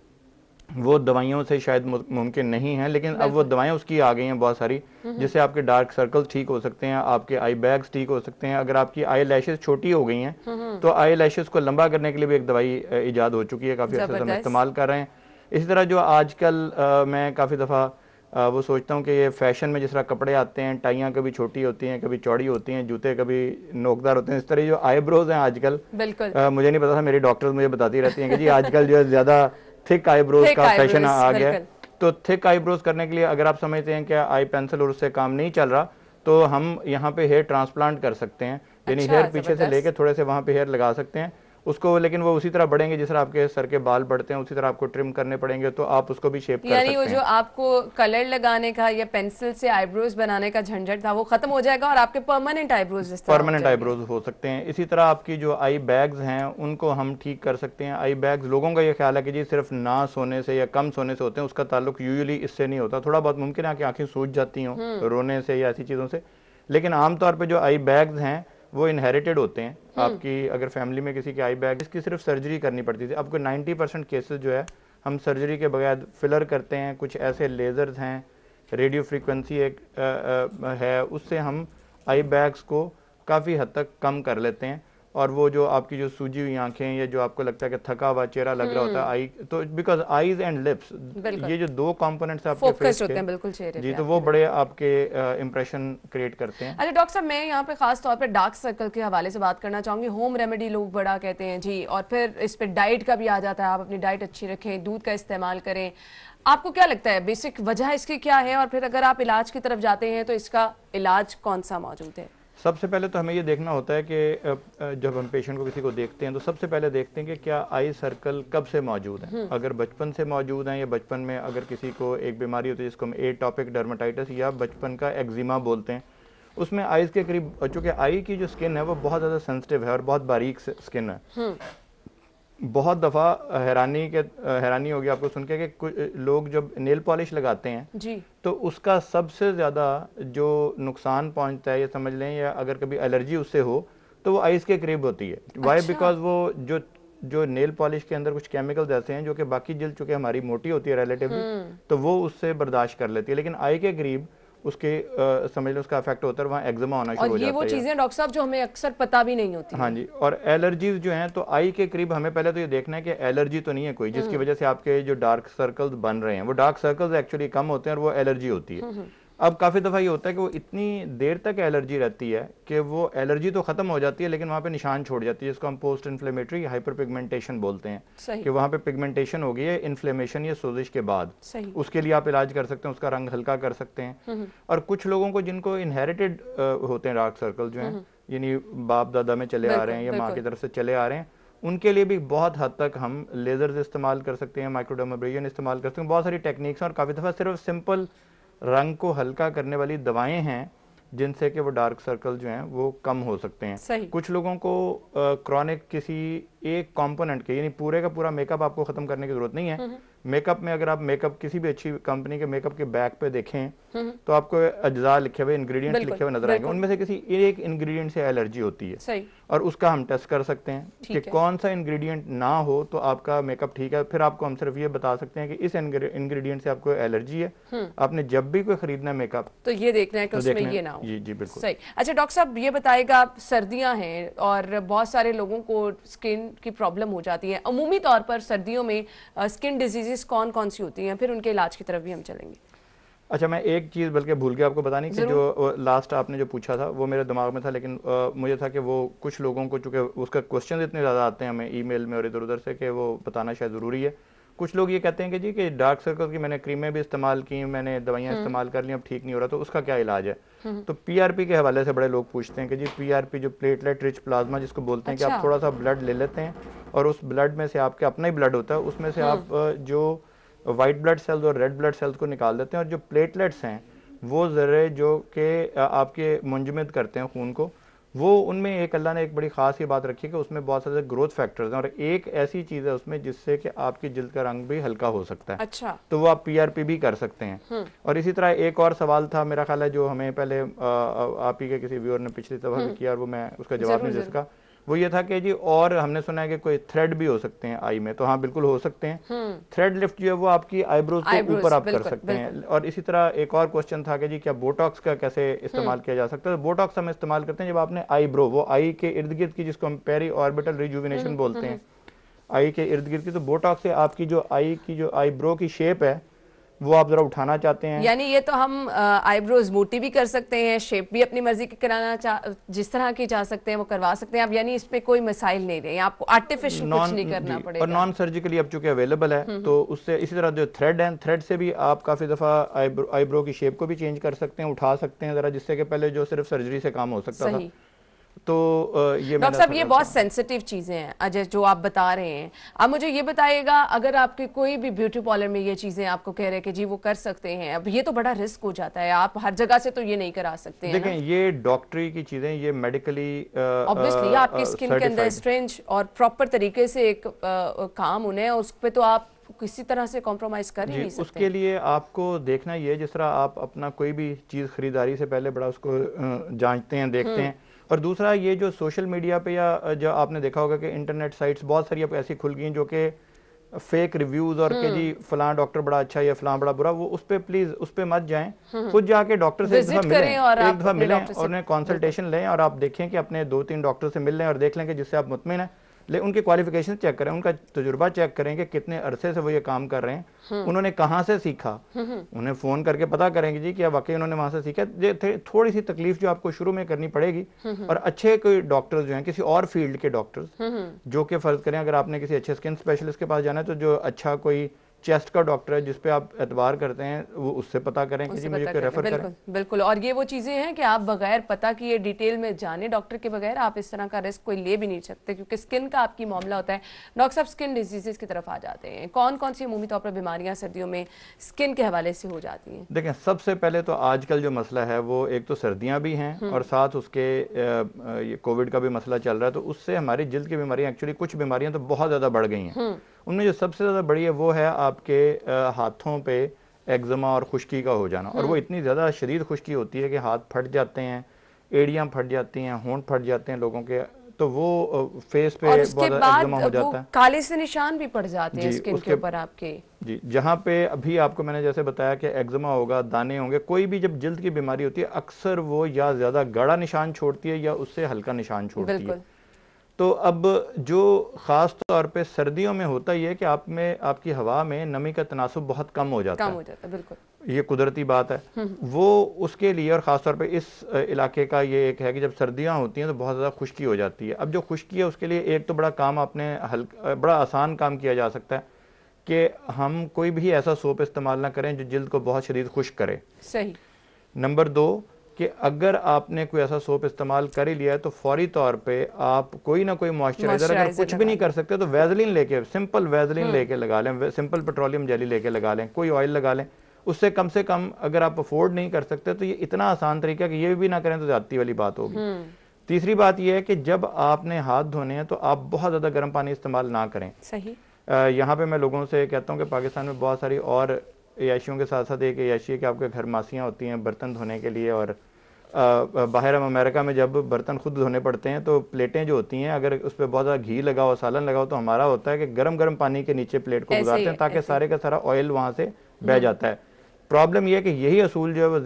वो दवाइयों से शायद मुमकिन नहीं है, लेकिन अब वो दवाएं उसकी आ गई हैं बहुत सारी, जिससे आपके डार्क सर्कल्स ठीक हो सकते हैं, आपके आई बैग्स ठीक हो सकते हैं। अगर आपकी आई लैशेस छोटी हो गई हैं तो आई लैशेस को लंबा करने के लिए भी एक दवाई ईजाद हो चुकी है, काफ़ी अर्से से हम इस्तेमाल कर रहे हैं। इसी तरह जो आजकल मैं काफ़ी दफ़ा वो सोचता हूँ कि ये फैशन में जिस तरह कपड़े आते हैं, टाइयाँ कभी छोटी होती हैं, कभी चौड़ी होती हैं, जूते कभी नोकदार होते हैं, इस तरह जो आईब्रोज हैं आजकल, मुझे नहीं पता था, मेरी डॉक्टर्स मुझे बताती रहती हैं कि जी आजकल जो है ज़्यादा थिक आईब्रोज का फैशन आ गया है। तो थिक आईब्रोज करने के लिए अगर आप समझते हैं कि आई पेंसिल और उससे काम नहीं चल रहा, तो हम यहाँ पे हेयर ट्रांसप्लांट कर सकते हैं, यानी हेयर पीछे से लेके थोड़े से वहाँ पे हेयर लगा सकते हैं उसको, लेकिन वो उसी तरह बढ़ेंगे जिस तरह आपके सर के बाल बढ़ते हैं, उसी तरह आपको ट्रिम करने पड़ेंगे, तो आप उसको भी शेप कर सकते हैं। यानी वो जो आपको कलर लगाने का या पेंसिल से आईब्रोज बनाने का झंझट था वो खत्म हो जाएगा और आपके परमानेंट आईब्रोज हो सकते हैं। इसी तरह आपकी जो आई बैग्स हैं उनको हम ठीक कर सकते हैं। आई बैग्स लोगों का ये ख्याल है कि जी सिर्फ ना सोने से या कम सोने से होते हैं, उसका ताल्लुक यूजुअली इससे नहीं होता। थोड़ा बहुत मुमकिन है कि आंखें सूज जाती हों रोने से या ऐसी चीज़ों से, लेकिन आमतौर पर जो आई बैग्स हैं वो इनहेरिटेड होते हैं। आपकी अगर फैमिली में किसी की आई बैग, इसकी सिर्फ सर्जरी करनी पड़ती थी। आपको 90% केसेस जो है हम सर्जरी के बगैर फिलर करते हैं। कुछ ऐसे लेजर्स हैं, रेडियो फ्रीक्वेंसी एक है, उससे हम आई बैग्स को काफ़ी हद तक कम कर लेते हैं। और वो जो आपकी जो सूजी हुई आंखें या जो आपको लगता है कि थका हुआ चेहरा लग रहा होता है, आई तो बिकॉज आईज एंड लिप्स, ये जो दो कंपोनेंट्स आपके फेस के बिल्कुल चेहरे जी, तो वो बड़े आपके इंप्रेशन क्रिएट करते हैं। अच्छा डॉक्टर साहब, मैं यहाँ पे खास तौर पे डार्क सर्कल के हवाले से बात करना चाहूंगी। होम रेमेडी लोग बड़ा कहते हैं जी, और फिर इस पे डाइट का भी आ जाता है। आप अपनी डाइट अच्छी रखें, दूध का इस्तेमाल करें। आपको क्या लगता है बेसिक वजह इसकी क्या है, और फिर अगर आप इलाज की तरफ जाते हैं तो इसका इलाज कौन सा मौजूद है? सबसे पहले तो हमें ये देखना होता है कि जब हम पेशेंट को किसी को देखते हैं तो सबसे पहले देखते हैं कि क्या आई सर्कल कब से मौजूद है। अगर बचपन से मौजूद हैं या बचपन में अगर किसी को एक बीमारी होती है जिसको हम एटॉपिक डर्मेटाइटिस या बचपन का एक्जिमा बोलते हैं, उसमें आईज के करीब, चूँकि आई की जो स्किन है वो बहुत ज़्यादा सेंसिटिव है और बहुत बारीक स्किन है। बहुत दफ़ा हैरानी होगी आपको सुन के कि कुछ लोग जब नेल पॉलिश लगाते हैं जी, तो उसका सबसे ज़्यादा जो नुकसान पहुंचता है, ये समझ लें, या अगर कभी एलर्जी उससे हो तो वो आइज़ के करीब होती है। वाई? बिकॉज वो जो नेल पॉलिश के अंदर कुछ केमिकल्स ऐसे हैं जो कि बाकी जिल्द चूँकि हमारी मोटी होती है रिलेटिवली, तो वो उससे बर्दाश्त कर लेती है, लेकिन आई के करीब उसके समझ लो उसका इफेक्ट होता है, वहाँ एक्जिमा होना शुरू हो जाता है। और ये वो चीजें डॉक्टर साहब जो हमें अक्सर पता भी नहीं होती। हाँ जी, और एलर्जीज जो हैं तो आई के करीब हमें पहले तो ये देखना है कि एलर्जी तो नहीं है कोई जिसकी वजह से आपके जो डार्क सर्कल्स बन रहे हैं, वो डार्क सर्कल्स एक्चुअली कम होते हैं और वो एलर्जी होती है। अब काफ़ी दफ़ा ये होता है कि वो इतनी देर तक एलर्जी रहती है कि वो एलर्जी तो ख़त्म हो जाती है लेकिन वहाँ पे निशान छोड़ जाती है, जिसको हम पोस्ट इन्फ्लेमेटरी हाइपर पिगमेंटेशन बोलते हैं, कि वहाँ पे पिगमेंटेशन हो गई है इन्फ्लेमेशन या सोजिश के बाद। उसके लिए आप इलाज कर सकते हैं, उसका रंग हल्का कर सकते हैं। और कुछ लोगों को जिनको इनहेरिटेड होते हैं डार्क सर्कल जो हैं, यानी बाप दादा में चले आ रहे हैं या माँ की तरफ से चले आ रहे हैं, उनके लिए भी बहुत हद तक हम लेजर्स इस्तेमाल कर सकते हैं, माइक्रोडर्माब्रेशन इस्तेमाल कर सकते हैं। बहुत सारी टेक्निक्स हैं और काफ़ी दफ़ा सिर्फ सिंपल रंग को हल्का करने वाली दवाएं हैं जिनसे कि वो डार्क सर्कल जो हैं वो कम हो सकते हैं। सही। कुछ लोगों को क्रॉनिक किसी एक कंपोनेंट के, यानी पूरे का पूरा मेकअप आपको खत्म करने की जरूरत नहीं है। मेकअप में अगर आप मेकअप किसी भी अच्छी कंपनी के मेकअप के बैक पे देखें तो आपको अज्जा लिखे हुए, इंग्रेडिएंट्स लिखे हुए नजर आएंगे, उनमें से किसी एक इंग्रेडिएंट से एलर्जी होती है। सही। और उसका हम टेस्ट कर सकते हैं कि कौन सा इंग्रेडिएंट ना हो तो आपका मेकअप ठीक है। फिर आपको हम सिर्फ ये बता सकते हैं कि इस इंग्रेडिएंट से आपको एलर्जी है। आपने जब भी कोई खरीदना है मेकअप तो ये देखना है कि उसमें ये ना हो। जी बिल्कुल सही। अच्छा डॉक्टर साहब ये बताएगा, सर्दियां हैं और बहुत सारे लोगों को स्किन की प्रॉब्लम हो जाती है, अमूमी तौर पर सर्दियों में स्किन डिजीजेस कौन कौन सी होती हैं, फिर उनके इलाज की तरफ भी हम चलेंगे। अच्छा, मैं एक चीज़ बल्कि भूल गया आपको बताने कि जो लास्ट आपने जो पूछा था वो मेरे दिमाग में था, लेकिन मुझे था कि वो कुछ लोगों को, चूंकि उसका क्वेश्चन इतने ज़्यादा आते हैं हमें ईमेल में और इधर उधर से, कि वो बताना शायद ज़रूरी है। कुछ लोग ये कहते हैं कि जी कि डार्क सर्कल की मैंने क्रीमें भी इस्तेमाल की, मैंने दवाइयाँ इस्तेमाल कर ली, अब ठीक नहीं हो रहा, तो उसका क्या इलाज है? तो पीआरपी के हवाले से बड़े लोग पूछते हैं कि जी पीआरपी जो प्लेटलेट रिच प्लाज्मा जिसको बोलते हैं कि आप थोड़ा सा ब्लड ले लेते हैं और उस ब्लड में से आपके अपना ही ब्लड होता है, उसमें से आप जो वाइट ब्लड सेल्स और रेड ब्लड सेल्स को निकाल देते हैं और जो प्लेटलेट्स हैं वो ज़रे जो कि आपके मुंजमद करते हैं खून को, वो उनमें एक अल्लाह ने एक बड़ी ख़ास ये बात रखी है कि उसमें बहुत सारे ग्रोथ फैक्टर्स हैं और एक ऐसी चीज़ है उसमें जिससे कि आपकी जिल्द का रंग भी हल्का हो सकता है। अच्छा। तो वो आप पीआरपी भी कर सकते हैं। और इसी तरह एक और सवाल था मेरा ख्याल है जो हमें पहले आप ही के किसी व्यूअर ने पिछली दफ़ा भी किया और वो मैं उसका जवाब नहीं दे सका, वो ये था कि जी और हमने सुना है कि कोई थ्रेड भी हो सकते हैं आई में, तो हाँ बिल्कुल हो सकते हैं। थ्रेड लिफ्ट जो है वो आपकी आईब्रोज के ऊपर आप कर सकते हैं। और इसी तरह एक और क्वेश्चन था कि जी क्या बोटॉक्स का कैसे इस्तेमाल किया जा सकता है? तो बोटॉक्स हम इस्तेमाल करते हैं जब आपने आईब्रो, वो आई के इर्द गिर्द की जिसको हम पेरी ऑर्बिटल रिजुविनेशन बोलते हैं, आई के इर्द गिर्द की, तो बोटॉक्स से आपकी जो आई की जो आईब्रो की शेप है वो आप जरा उठाना चाहते हैं। यानी ये तो हम आईब्रोज मोटी भी कर सकते हैं, शेप भी अपनी मर्जी की कराना जिस तरह की चाह सकते हैं वो करवा सकते हैं आप, यानी इस पे कोई मसाइल नहीं रहे, आपको आर्टिफिशियल कुछ नहीं करना पड़ेगा। और नॉन सर्जिकली अब चूंकि अवेलेबल है तो उससे, इसी तरह जो थ्रेड है, थ्रेड से भी आप काफी दफा आईब्रो की शेप को भी चेंज कर सकते हैं, उठा सकते हैं जरा, जिससे कि पहले जो सिर्फ सर्जरी से काम हो सकता था। तो ये डॉक्टर साहब ये बहुत सेंसिटिव चीजें हैं अजय जो आप बता रहे हैं। आप मुझे ये बताइएगा, अगर आपके कोई भी ब्यूटी पार्लर में ये चीजें आपको कह रहे हैं कि जी वो कर सकते हैं, अब ये तो बड़ा रिस्क हो जाता है, आप हर जगह से तो ये नहीं करा सकते हैं। देखें ये डॉक्टरी की चीजें, ये मेडिकली ऑब्वियसली आपकी स्किन के अंदर स्ट्रेंज और प्रॉपर तरीके से एक काम होने हैं, उस पर तो आप किसी तरह से कॉम्प्रोमाइज कर ही नहीं सकते। उसके लिए आपको देखना ये, जिस तरह आप अपना कोई भी चीज खरीदारी से पहले बड़ा उसको जांचते हैं, देखते हैं। और दूसरा ये जो सोशल मीडिया पे या जो आपने देखा होगा कि इंटरनेट साइट्स बहुत सारी अब ऐसी खुल गई हैं जो कि फेक रिव्यूज और के जी फलां डॉक्टर बड़ा अच्छा या फलां बड़ा बुरा, वो उस पे प्लीज उस पे मत जाएं, खुद जाके डॉक्टर से एक दफा मिलें और उन्हें कंसल्टेशन लें और आप देखें कि अपने 2-3 डॉक्टर से मिल लें और देख लें कि जिससे आप मुतमिन हैं, ले उनके क्वालिफिकेशन चेक करें, उनका तजुर्बा चेक करें कि कितने अरसे से वो ये काम कर रहे हैं, उन्होंने कहाँ से सीखा, उन्हें फ़ोन करके पता करेंगे जी क्या वाकई उन्होंने वहाँ से सीखा। थोड़ी सी तकलीफ जो आपको शुरू में करनी पड़ेगी, और अच्छे कोई डॉक्टर्स जो हैं किसी और फील्ड के डॉक्टर्स जो कि फ़र्ज करें अगर आपने किसी अच्छे स्किन स्पेशलिस्ट के पास जाना है तो जो अच्छा कोई चेस्ट का डॉक्टर है जिस पे आप एतबार करते हैं वो उससे पता करें कि जी मुझे रेफर करें। बिल्कुल। और ये वो चीजें हैं कि आप बगैर पता कि ये डिटेल में जाने डॉक्टर के बगैर आप इस तरह का रिस्क कोई ले भी नहीं सकते, क्योंकि स्किन का आपकी मामला होता है। डॉक्टर साहब स्किन डिजीजेस की तरफ आ जाते हैं, कौन कौन सी अमूमी तौर पर बीमारियां सर्दियों में स्किन के हवाले से हो जाती हैं? देखें सबसे पहले तो आजकल जो मसला है वो एक तो सर्दियां भी हैं और साथ उसके ये कोविड का भी मसला चल रहा है, तो उससे हमारी जिल्द की बीमारियां, एक्चुअली कुछ बीमारियां तो बहुत ज़्यादा बढ़ गई हैं। उनमें जो सबसे ज़्यादा बड़ी है वो है आपके हाथों पे एक्जिमा और खुश्की का हो जाना, और वो इतनी ज़्यादा शदीद खुश्की होती है कि हाथ फट जाते हैं, एड़ियाँ फट जाती हैं, होंठ फट जाते हैं लोगों के, तो वो फेस पे बहुत ज़्यादा एक्जिमा हो जाता है, काले से निशान भी पड़ जाते हैं स्किन के ऊपर आपके। जी, जहाँ पे अभी आपको मैंने जैसे बताया कि एक्जिमा होगा, दाने होंगे, कोई भी जब जिल्द की बीमारी होती है अक्सर वो या ज़्यादा गाढ़ा निशान छोड़ती है या उससे हल्का निशान छोड़ती है। तो अब जो ख़ास तौर पे सर्दियों में होता ही है कि आप में आपकी हवा में नमी का तनासुब बहुत कम हो जाता है, बिल्कुल ये कुदरती बात है। वो उसके लिए और ख़ास तौर पे इस इलाके का ये एक है कि जब सर्दियां होती हैं तो बहुत ज़्यादा खुश्की हो जाती है। अब जो खुश्की है उसके लिए एक तो बड़ा काम आपने बड़ा आसान काम किया जा सकता है कि हम कोई भी ऐसा सोप इस्तेमाल ना करें जो जिल्द को बहुत शदीद खुश्क करे। सही। नंबर 2 कि अगर आपने कोई ऐसा सोप इस्तेमाल कर ही लिया है तो फौरी तौर पे आप कोई ना कोई मॉइस्चराइजर, अगर कुछ भी नहीं कर सकते तो वैसलीन लेके, सिंपल वैसलीन लेके लगा लें, सिंपल पेट्रोलियम जेली लेके लगा लें, कोई ऑयल लगा लें, उससे कम अगर आप अफोर्ड नहीं कर सकते तो ये इतना आसान तरीका है कि ये भी ना करें तो ज्यादती वाली बात होगी। तीसरी बात ये है कि जब आपने हाथ धोने हैं तो आप बहुत ज़्यादा गर्म पानी इस्तेमाल ना करें। सही। यहाँ पे मैं लोगों से कहता हूँ कि पाकिस्तान में बहुत सारी और अयाशियों के साथ साथ एक अयाशी है कि आपके घर मासियाँ होती हैं बर्तन धोने के लिए, और बाहर अमेरिका में जब बर्तन खुद धोने पड़ते हैं तो प्लेटें जो होती हैं अगर उस पर बहुत ज़्यादा घी लगाओ, सालन लगाओ, तो हमारा होता है कि गर्म पानी के नीचे प्लेट को गुजारते हैं ताकि सारे का सारा ऑयल वहाँ से बह जाता है। प्रॉब्लम यह है कि यही असूल जो है वो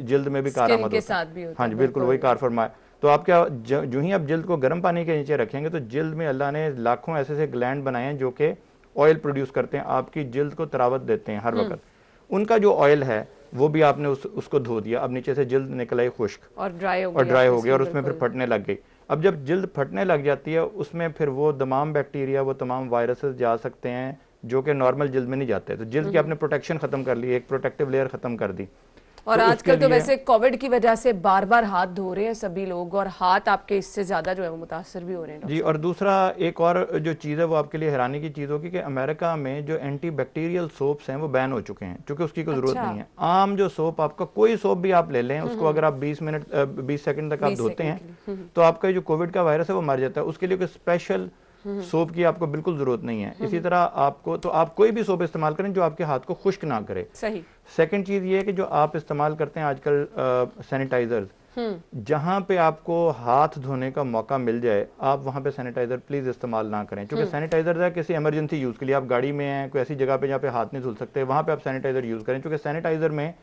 जिल्द में भी कारआमद होता है। हाँ जी, बिल्कुल वही कार फरमाया। तो आप क्या जो ही आप जिल्द को गर्म पानी के नीचे रखेंगे तो जिल्द में अल्लाह ने लाखों ऐसे ग्लैंड बनाए हैं जो कि ऑयल प्रोड्यूस करते हैं, आपकी जिल्द को तरावत देते हैं हर वक्त। उनका जो ऑयल है वो भी आपने उसको धो दिया, अब नीचे से जिल्द निकल आई खुश्क और ड्राई हो गया और उसमें फिर फटने लग गई। अब जब जिल्द फटने लग जाती है उसमें फिर वो तमाम बैक्टीरिया, वो तमाम वायरसेस जा सकते हैं जो कि नॉर्मल जिल्द में नहीं जाते। तो जिल्द की आपने प्रोटेक्शन खत्म कर ली, एक प्रोटेक्टिव लेयर खत्म कर दी। और तो आजकल तो वैसे कोविड की वजह से बार बार हाथ धो रहे हैं सभी लोग, और हाथ आपके इससे ज्यादा जो है वो मुतासर भी हो रहे हैं जी। और दूसरा एक और जो चीज़ है वो आपके लिए हैरानी की चीज़ होगी कि अमेरिका में जो एंटी बैक्टीरियल सोप्स हैं वो बैन हो चुके हैं क्योंकि उसकी कोई जरूरत नहीं है। आम जो सोप, आपका कोई सोप भी आप ले लें, उसको अगर आप 20 सेकंड तक आप धोते हैं तो आपका जो कोविड का वायरस है वो मर जाता है। उसके लिए कोई स्पेशल सोप की आपको बिल्कुल जरूरत नहीं है। इसी तरह आपको तो आप कोई भी सोप इस्तेमाल करें जो आपके हाथ को खुश्क ना करे। सही। सेकंड चीज ये है कि जो आप इस्तेमाल करते हैं आजकल सैनिटाइजर्स, जहां पे आपको हाथ धोने का मौका मिल जाए आप वहां पे सैनिटाइजर प्लीज इस्तेमाल ना करें, क्योंकि सैनिटाइजर है किसी इमरजेंसी यूज के लिए, आप गाड़ी में हैं कोई ऐसी जगह पे जहाँ पे हाथ नहीं धुल सकते, वहां पे आप सैनिटाइजर यूज करें, क्योंकि सैनिटाइजर में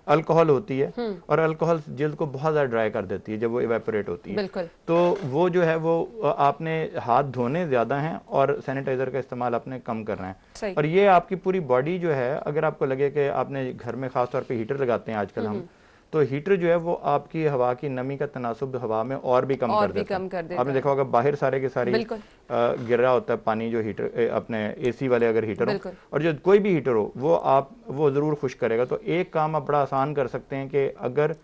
अल्कोहल होती है और अल्कोहल जिल्द को बहुत ज्यादा ड्राई कर देती है जब वो इवेपोरेट होती है। तो वो जो है वो आपने हाथ धोने ज्यादा हैं और सैनिटाइजर का इस्तेमाल आपने कम करना है। और ये आपकी पूरी बॉडी जो है, अगर आपको लगे कि आपने घर में खास तौर पे हीटर लगाते हैं आजकल हम, तो हीटर जो है वो आपकी हवा की नमी का तनासुब हवा में और भी कम कर देता है। आपने देखा होगा बाहर सारे के सारे गिर रहा होता है पानी, जो हीटर अपने एसी वाले अगर हीटर हो और जो कोई भी हीटर हो वो जरूर खुश करेगा। तो एक काम आप बड़ा आसान कर सकते हैं कि अगर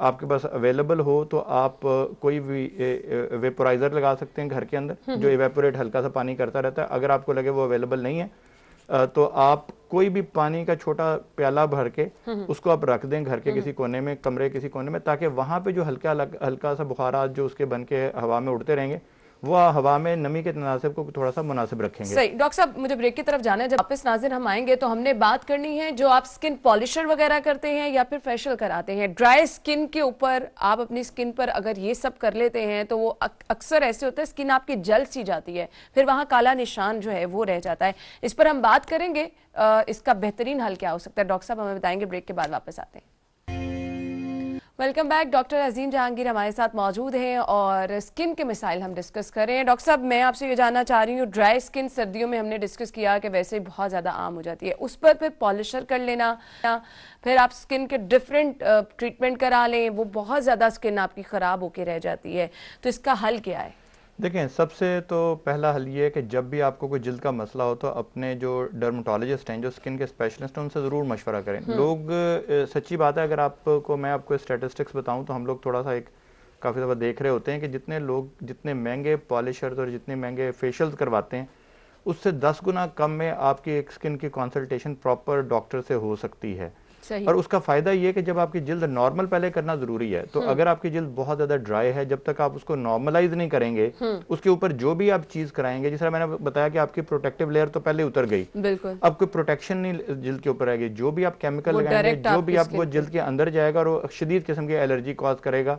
आपके पास अवेलेबल हो तो आप कोई भी वेपोराइजर लगा सकते हैं घर के अंदर जो इवेपोरेट हल्का सा पानी करता रहता है। अगर आपको लगे वो अवेलेबल नहीं है तो आप कोई भी पानी का छोटा प्याला भर के उसको आप रख दें घर के किसी कोने में, कमरे किसी कोने में, ताकि वहां पे जो हल्का सा बुखारात जो उसके बन के हवा में उड़ते रहेंगे वो हवा में नमी के तनासिब को थोड़ा सा मुनासिब रखेंगे। सही। डॉक्टर साहब मुझे ब्रेक की तरफ जाना है, जब वापस नाज़िर हम आएंगे तो हमने बात करनी है जो आप स्किन पॉलिशर वगैरह करते हैं या फिर फेशियल कराते हैं, ड्राई स्किन के ऊपर आप अपनी स्किन पर अगर ये सब कर लेते हैं तो वो अक्सर ऐसे होता है स्किन आपकी जल सी जाती है, फिर वहाँ काला निशान जो है वो रह जाता है। इस पर हम बात करेंगे, इसका बेहतरीन हल क्या हो सकता है डॉक्टर साहब हमें बताएंगे, ब्रेक के बाद वापस आते हैं। Welcome back. डॉक्टर अजीम जहांगीर हमारे साथ मौजूद हैं और स्किन के मसाइल हम डिस्कस कर रहे हैं। डॉक्टर साहब मैं आपसे ये जानना चाह रही हूँ, ड्राई स्किन सर्दियों में हमने डिस्कस किया कि वैसे बहुत ज़्यादा आम हो जाती है, उस पर फिर पॉलिशर कर लेना, फिर आप स्किन के डिफरेंट ट्रीटमेंट करा लें, वो बहुत ज़्यादा स्किन आपकी ख़राब होकर रह जाती है, तो इसका हल क्या है? देखें, सबसे तो पहला हल ये है कि जब भी आपको कोई जिल्द का मसला हो तो अपने जो डर्मेटोलॉजिस्ट हैं, जो स्किन के स्पेशलिस्ट हैं, उनसे ज़रूर मशवरा करें। लोग सच्ची बात है, अगर मैं आपको स्टैटिस्टिक्स बताऊं तो हम लोग थोड़ा सा काफ़ी दफ़ा देख रहे होते हैं कि जितने लोग जितने महंगे पॉलिशर्स और जितने महंगे फेशियल्स करवाते हैं उससे 10 गुना कम में आपकी एक स्किन की कंसल्टेशन प्रॉपर डॉक्टर से हो सकती है। और उसका फायदा ये है कि जब आपकी जिल्द नॉर्मल पहले करना जरूरी है, तो अगर आपकी जिल्द बहुत ज्यादा ड्राई है, जब तक आप उसको नॉर्मलाइज नहीं करेंगे उसके ऊपर जो भी आप चीज कराएंगे, जिस तरह मैंने बताया कि आपकी प्रोटेक्टिव लेयर तो पहले उतर गई, अब कोई प्रोटेक्शन नहीं जिल्द के ऊपर आएगी, जो भी आप केमिकल लगाएंगे, जो भी आप वो जिल्द के अंदर जाएगा और वो शदीद किस्म की एलर्जी कॉज करेगा।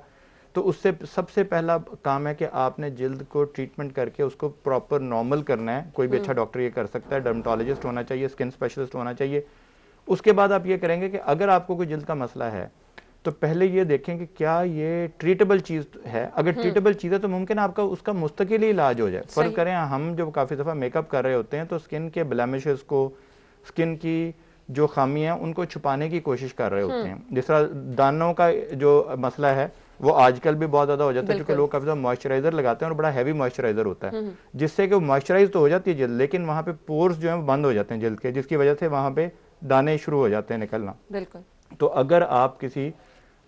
तो उससे सबसे पहला काम है कि आपने जिल्द को ट्रीटमेंट करके उसको प्रॉपर नॉर्मल करना है। कोई भी अच्छा डॉक्टर ये कर सकता है, डर्मेटोलॉजिस्ट होना चाहिए, स्किन स्पेशलिस्ट होना चाहिए। उसके बाद आप ये करेंगे कि अगर आपको कोई जिल्द का मसला है तो पहले ये देखें कि क्या ये ट्रीटेबल चीज है। अगर ट्रीटेबल चीज है तो मुमकिन आपका उसका मुस्तकिल ही इलाज हो जाए। फर्क करें, हम जब काफी दफा मेकअप कर रहे होते हैं तो स्किन के ब्लेमिशेस को, स्किन की जो खामियां उनको छुपाने की कोशिश कर रहे होते हैं। जिस तरह दानों का जो मसला है वो आजकल भी बहुत ज्यादा हो जाता है, क्योंकि लोग काफी ज्यादा मॉइस्चराइजर लगाते हैं और बड़ा हैवी मॉइस्चराइजर होता है, जिससे कि वो मॉइस्चराइज तो हो जाती है जिल्द, लेकिन वहां पे पोर्स जो है बंद हो जाते हैं जिल्द के, जिसकी वजह से वहां पे दाने शुरू हो जाते हैं निकलना। बिल्कुल। तो अगर आप किसी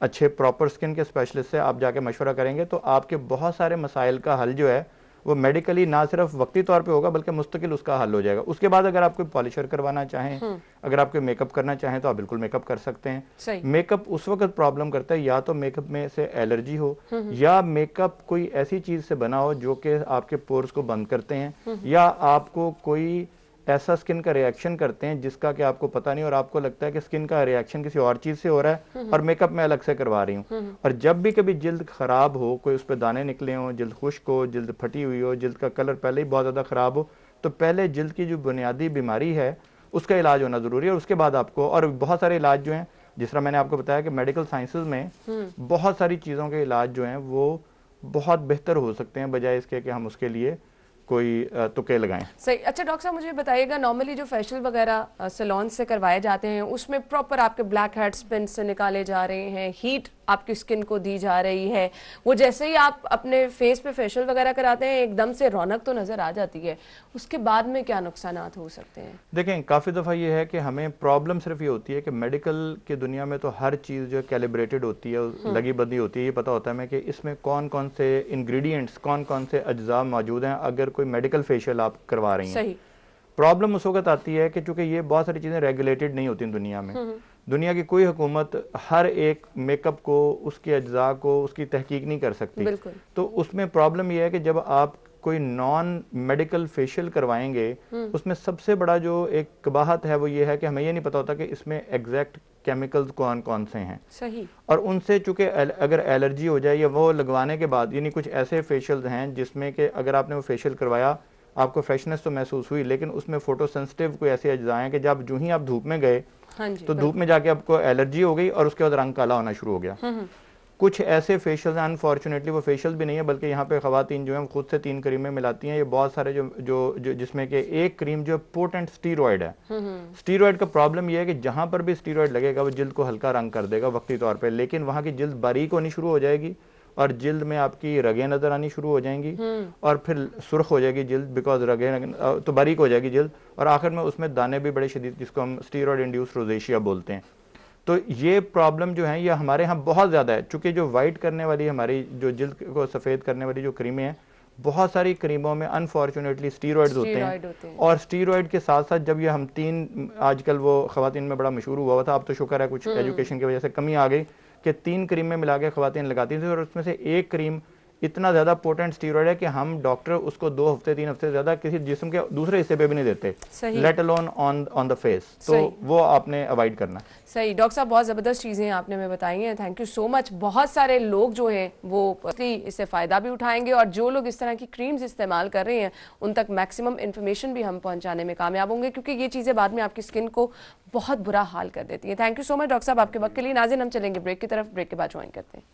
अच्छे प्रॉपर स्किन के स्पेशलिस्ट से आप जाके मशवरा करेंगे तो आपके बहुत सारे मसाइल का हल जो है वो मेडिकली ना सिर्फ वक्ती तौर पे होगा बल्कि मुस्तकिल उसका हल हो जाएगा। उसके बाद अगर आप कोई पॉलिशर करवाना चाहें, अगर आप कोई मेकअप करना चाहें तो आप बिल्कुल मेकअप कर सकते हैं। मेकअप उस वक्त प्रॉब्लम करता है या तो मेकअप में से एलर्जी हो या मेकअप कोई ऐसी चीज से बना हो जो कि आपके पोर्स को बंद करते हैं, या आपको कोई ऐसा स्किन का रिएक्शन करते हैं जिसका कि आपको पता नहीं और आपको लगता है कि स्किन का रिएक्शन किसी और चीज से हो रहा है और मेकअप में अलग से करवा रही हूँ। और जब भी कभी जिल्द खराब हो, कोई उस पर दाने निकले हो, जिल्द खुश्क हो, जिल्द फटी हुई हो, जिल्द का कलर पहले ही बहुत ज्यादा खराब हो, तो पहले जिल्द की जो बुनियादी बीमारी है उसका इलाज होना जरूरी है। और उसके बाद आपको, और बहुत सारे इलाज जो हैं, जिस तरह मैंने आपको बताया कि मेडिकल साइंसेज में बहुत सारी चीजों के इलाज जो हैं वो बहुत बेहतर हो सकते हैं बजाय इसके कि हम उसके लिए कोई तुक्के लगाएं। सही। अच्छा डॉक्टर साहब मुझे बताइएगा, नॉर्मली जो फेशियल वगैरह सैलून से करवाए जाते हैं उसमें प्रॉपर आपके ब्लैक हेड्स पिन से निकाले जा रहे हैं, हीट आपकी स्किन को दी जा रही है, वो जैसे ही आप अपने फेस पे फेशियल वगैरह कराते हैं एकदम से रौनक तो नजर आ जाती है, उसके बाद में क्या नुकसानात हो सकते हैं? देखें, काफ़ी दफ़ा ये है कि हमें प्रॉब्लम सिर्फ ये होती है कि मेडिकल की दुनिया में तो हर चीज़ जो कैलिब्रेटेड होती है, लगी बदी होती है, ये पता होता है हमें कि इसमें कौन कौन से इंग्रेडिएंट्स, कौन कौन से अज्जा मौजूद हैं अगर कोई मेडिकल फेशियल आप करवा रही हैं। सही। प्रॉब्लम उस वक्त आती है कि चूंकि ये बहुत सारी चीज़ें रेगुलेटेड नहीं होती दुनिया में, दुनिया की कोई हुकूमत हर एक मेकअप को, उसके अज्जा को, उसकी तहकीक नहीं कर सकती। तो उसमें प्रॉब्लम यह है कि जब आप कोई नॉन मेडिकल फेशियल करवाएंगे उसमें सबसे बड़ा जो एक कबाहत है वो ये है कि हमें ये नहीं पता होता कि इसमें एग्जैक्ट केमिकल्स कौन कौन से हैं। सही। और उनसे चूंकि अगर एलर्जी हो जाए या वो लगवाने के बाद, यानी कुछ ऐसे फेशियल्स हैं जिसमें कि अगर आपने वो फेशियल करवाया आपको फ्रेशनेस तो महसूस हुई लेकिन उसमें फोटो सेंसिटिव कोई ऐसे अज्जा हैं कि जब जूं ही आप धूप में गए तो धूप में जाके आपको एलर्जी हो गई और उसके बाद रंग काला होना शुरू हो गया। कुछ ऐसे फेशियल हैं, अनफॉर्चुनेटली वो फेशियल भी नहीं है बल्कि यहाँ पे खवातीन जो हैं खुद से 3 क्रीमें मिलाती हैं। ये बहुत सारे जो जिसमें कि एक क्रीम जो पोटेंट स्टीरॉयड है। स्टीरॉयड का प्रॉब्लम ये है कि जहां पर भी स्टीरॉयड लगेगा वो जिल्द को हल्का रंग कर देगा वक्ती तौर पे, लेकिन वहां की जिल्द बारीक होनी शुरू हो जाएगी और जिल्द में आपकी रगें नजर आनी शुरू हो जाएंगी और फिर सुर्ख हो जाएगी जिल्द, बिकॉज रगें तो बारीक हो जाएगी जिल्द, और आखिर में उसमें दाने भी बड़े शदीद, जिसको हम स्टीरॉयड इंड्यूस्ड रोजेशिया बोलते हैं। तो ये प्रॉब्लम जो है ये हमारे यहाँ बहुत ज़्यादा है, चूँकि जो वाइट करने वाली हमारी जो जिल्द को सफ़ेद करने वाली जो क्रीमें हैं, बहुत सारी क्रीमों में अनफॉर्चुनेटली स्टीरॉयड्स होते हैं। और स्टीरॉयड के साथ साथ जब ये हम 3, आजकल वो खवातीन में बड़ा मशहूर हुआ था, अब तो शुक्र है कुछ एजुकेशन की वजह से कमी आ गई कि 3 क्रीम में मिला के खवातीन लगाती थी और उसमें से एक क्रीम इतना ज्यादा पोटेंट स्टीरॉयड है कि हम डॉक्टर उसको 2 हफ्ते 3 हफ्ते ज्यादा किसी जिस्म के दूसरे हिस्से पे भी नहीं देते, let alone on the face. तो वो आपने अवॉइड करना। सही। डॉक्टर साहब बहुत ज़बरदस्त चीज़ें आपने हमें बताई हैं, थैंक यू सो मच। बहुत सारे लोग जो हैं वो इससे फ़ायदा भी उठाएंगे और जो लोग इस तरह की क्रीम्स इस्तेमाल कर रहे हैं उन तक मैक्सिमम इन्फॉर्मेशन भी हम पहुंचाने में कामयाब होंगे, क्योंकि ये चीज़ें बाद में आपकी स्किन को बहुत बुरा हाल कर देती हैं। Thank you so much doctor साहब आपके वक्त के लिए। नाज़रीन हम चलेंगे ब्रेक की तरफ, ब्रेक के बाद ज्वाइन करते हैं।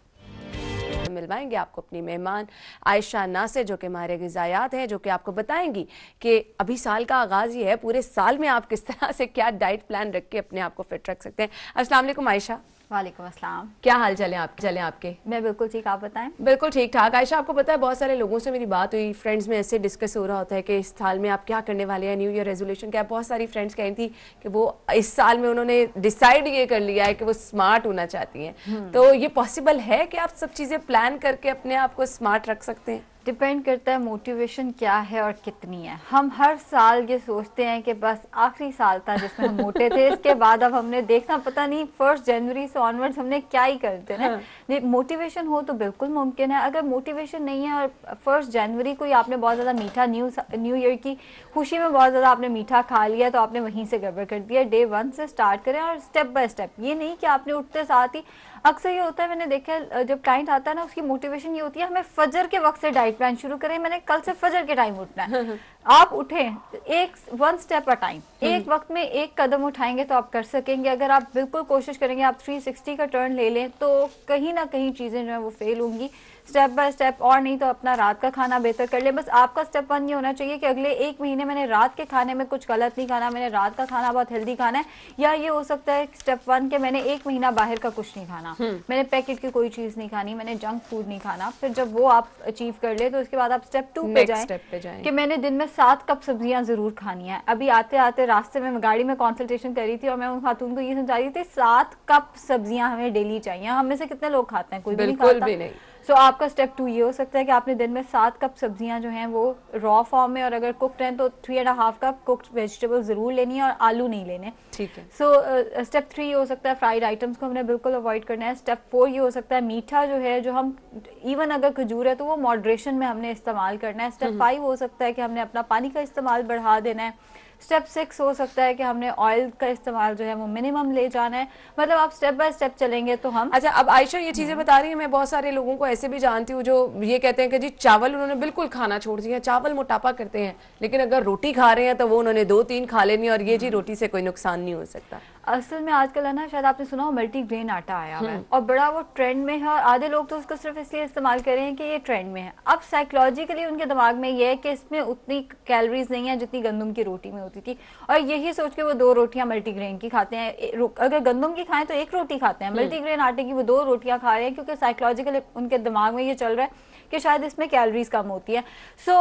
मिलवाएंगे आपको अपनी मेहमान आयशा नासिर जो कि माहिर ग़िज़ायात हैं, जो कि आपको बताएंगी कि अभी साल का आगाज़ ही है, पूरे साल में आप किस तरह से क्या डाइट प्लान रख के अपने आप को फिट रख सकते हैं। अस्सलाम वालेकुम आयशा। वालेकुम अस्सलाम। क्या हाल चले आपके? मैं बिल्कुल ठीक, आप बताएं? बिल्कुल ठीक ठाक। आयशा आपको पता है बहुत सारे लोगों से मेरी बात हुई, फ्रेंड्स में ऐसे डिस्कस हो रहा होता है कि इस साल में आप क्या करने वाले हैं, न्यू ईयर रेजोल्यूशन क्या है। बहुत सारी फ्रेंड्स कह रही थी कि वो इस साल में उन्होंने डिसाइड ये कर लिया है कि वो स्मार्ट होना चाहती हैं। तो ये पॉसिबल है कि आप सब चीज़ें प्लान करके अपने आप को स्मार्ट रख सकते हैं? डिपेंड करता है मोटिवेशन क्या है और कितनी है। हम हर साल ये सोचते हैं कि बस आखिरी साल था जिसमें हम मोटे थे, इसके बाद अब हमने देखना पता नहीं 1 जनवरी से ऑनवर्ड्स हमने क्या ही करते हैं। मोटिवेशन हो तो बिल्कुल मुमकिन है। अगर मोटिवेशन नहीं है और 1 जनवरी को ही आपने बहुत ज़्यादा मीठा न्यू ईयर की खुशी में बहुत ज़्यादा आपने मीठा खा लिया तो आपने वहीं से गड़बड़ कर दिया। डे 1 से स्टार्ट करें और स्टेप बाय स्टेप, ये नहीं कि आपने उठते साथ ही, अक्सर ये होता है, मैंने देखा है जब क्लाइंट आता है ना उसकी मोटिवेशन ये होती है हमें फजर के वक्त से डाइट प्लान शुरू करें, मैंने कल से फजर के टाइम उठना है। आप उठें, 1 स्टेप अ टाइम, एक वक्त में एक कदम उठाएंगे तो आप कर सकेंगे। अगर आप बिल्कुल कोशिश करेंगे आप 360 का टर्न ले लें तो कहीं ना कहीं चीज़ें जो है वो फेल होंगी। स्टेप बाय स्टेप, और नहीं तो अपना रात का खाना बेहतर कर ले। बस आपका स्टेप 1 ये होना चाहिए कि अगले 1 महीने मैंने रात के खाने में कुछ गलत नहीं खाना, मैंने रात का खाना बहुत हेल्दी खाना है। या ये हो सकता है स्टेप 1 के मैंने 1 महीना बाहर का कुछ नहीं खाना, मैंने पैकेट की कोई चीज़ नहीं खानी, मैंने जंक फूड नहीं खाना। फिर जब वो आप अचीव कर ले तो उसके बाद आप स्टेप 2 पे जाएं कि मैंने दिन में 7 कप सब्जियां जरूर खानी है। अभी आते आते रास्ते में गाड़ी में कंसल्टेशन कर रही थी और मैं उन खातून को ये समझा रही थी 7 कप सब्जियां हमें डेली चाहिए। हम में से कितने लोग खाते हैं? कोई भी नहीं खाता। सो आपका स्टेप 2 ये हो सकता है कि आपने दिन में 7 कप सब्जियां जो हैं वो रॉ फॉर्म में, और अगर कुक्ड हैं तो 3.5 कप कुक्ड वेजिटेबल जरूर लेनी है और आलू नहीं लेने। ठीक है। सो स्टेप 3 ये हो सकता है फ्राइड आइटम्स को हमने बिल्कुल अवॉइड करना है। स्टेप 4 ये हो सकता है मीठा जो है, जो हम इवन अगर खजूर है तो वो मॉडरेशन में हमने इस्तेमाल करना है। स्टेप 5 हो सकता है कि हमने अपना पानी का इस्तेमाल बढ़ा देना है। स्टेप 6 हो सकता है कि हमने ऑयल का इस्तेमाल जो है वो मिनिमम ले जाना है। मतलब आप स्टेप बाय स्टेप चलेंगे तो हम। अच्छा, अब आयशा ये चीजें बता रही है, मैं बहुत सारे लोगों को ऐसे भी जानती हूँ जो ये कहते हैं कि जी चावल उन्होंने बिल्कुल खाना छोड़ दिया, चावल मोटापा करते हैं, लेकिन अगर रोटी खा रहे हैं तो वो उन्होंने 2-3 खा लेनी और ये जी रोटी से कोई नुकसान नहीं हो सकता। असल में आजकल है ना, शायद आपने सुना हो मल्टीग्रेन आटा आया हुआ है और बड़ा वो ट्रेंड में है, और आधे लोग तो उसको सिर्फ इसलिए इस्तेमाल कर रहे हैं कि ये ट्रेंड में है। अब साइकोलॉजिकली उनके दिमाग में ये है कि इसमें उतनी कैलोरीज नहीं है जितनी गंदम की रोटी में होती थी, और यही सोच के वो 2 रोटियां मल्टीग्रेन की खाते हैं। अगर गंदम की खाएं तो 1 रोटी खाते हैं, मल्टीग्रेन आटे की वो 2 रोटियां खा रहे हैं, क्योंकि साइकोलॉजिकली उनके दिमाग में ये चल रहा है कि शायद इसमें कैलोरीज कम होती है। सो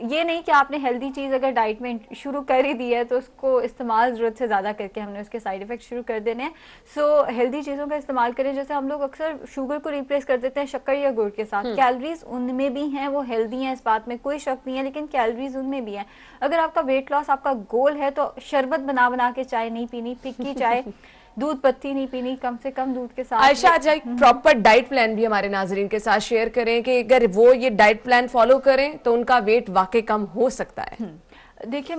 ये नहीं कि आपने हेल्दी चीज़ अगर डाइट में शुरू कर ही दी है तो उसको इस्तेमाल ज़रूरत से ज़्यादा करके हमने उसके साइड इफेक्ट शुरू कर देने हैं। सो हेल्दी चीज़ों का इस्तेमाल करें, जैसे हम लोग अक्सर शुगर को रिप्लेस कर देते हैं शक्कर या गुड़ के साथ। कैलोरीज उनमें भी हैं, वो हेल्दी हैं, इस बात में कोई शक नहीं है, लेकिन कैलोरीज उनमें भी हैं। अगर आपका वेट लॉस आपका गोल है तो शरबत बना बना के चाय नहीं पीनी, फिक्की चाय, दूध पत्ती नहीं पीनी, कम से कम दूध के साथ। आयशा, आज एक प्रॉपर डाइट प्लान भी हमारे नाजरीन के साथ शेयर करें कि अगर वो ये डाइट प्लान फॉलो करें तो उनका वेट वाकई कम हो सकता है। देखिए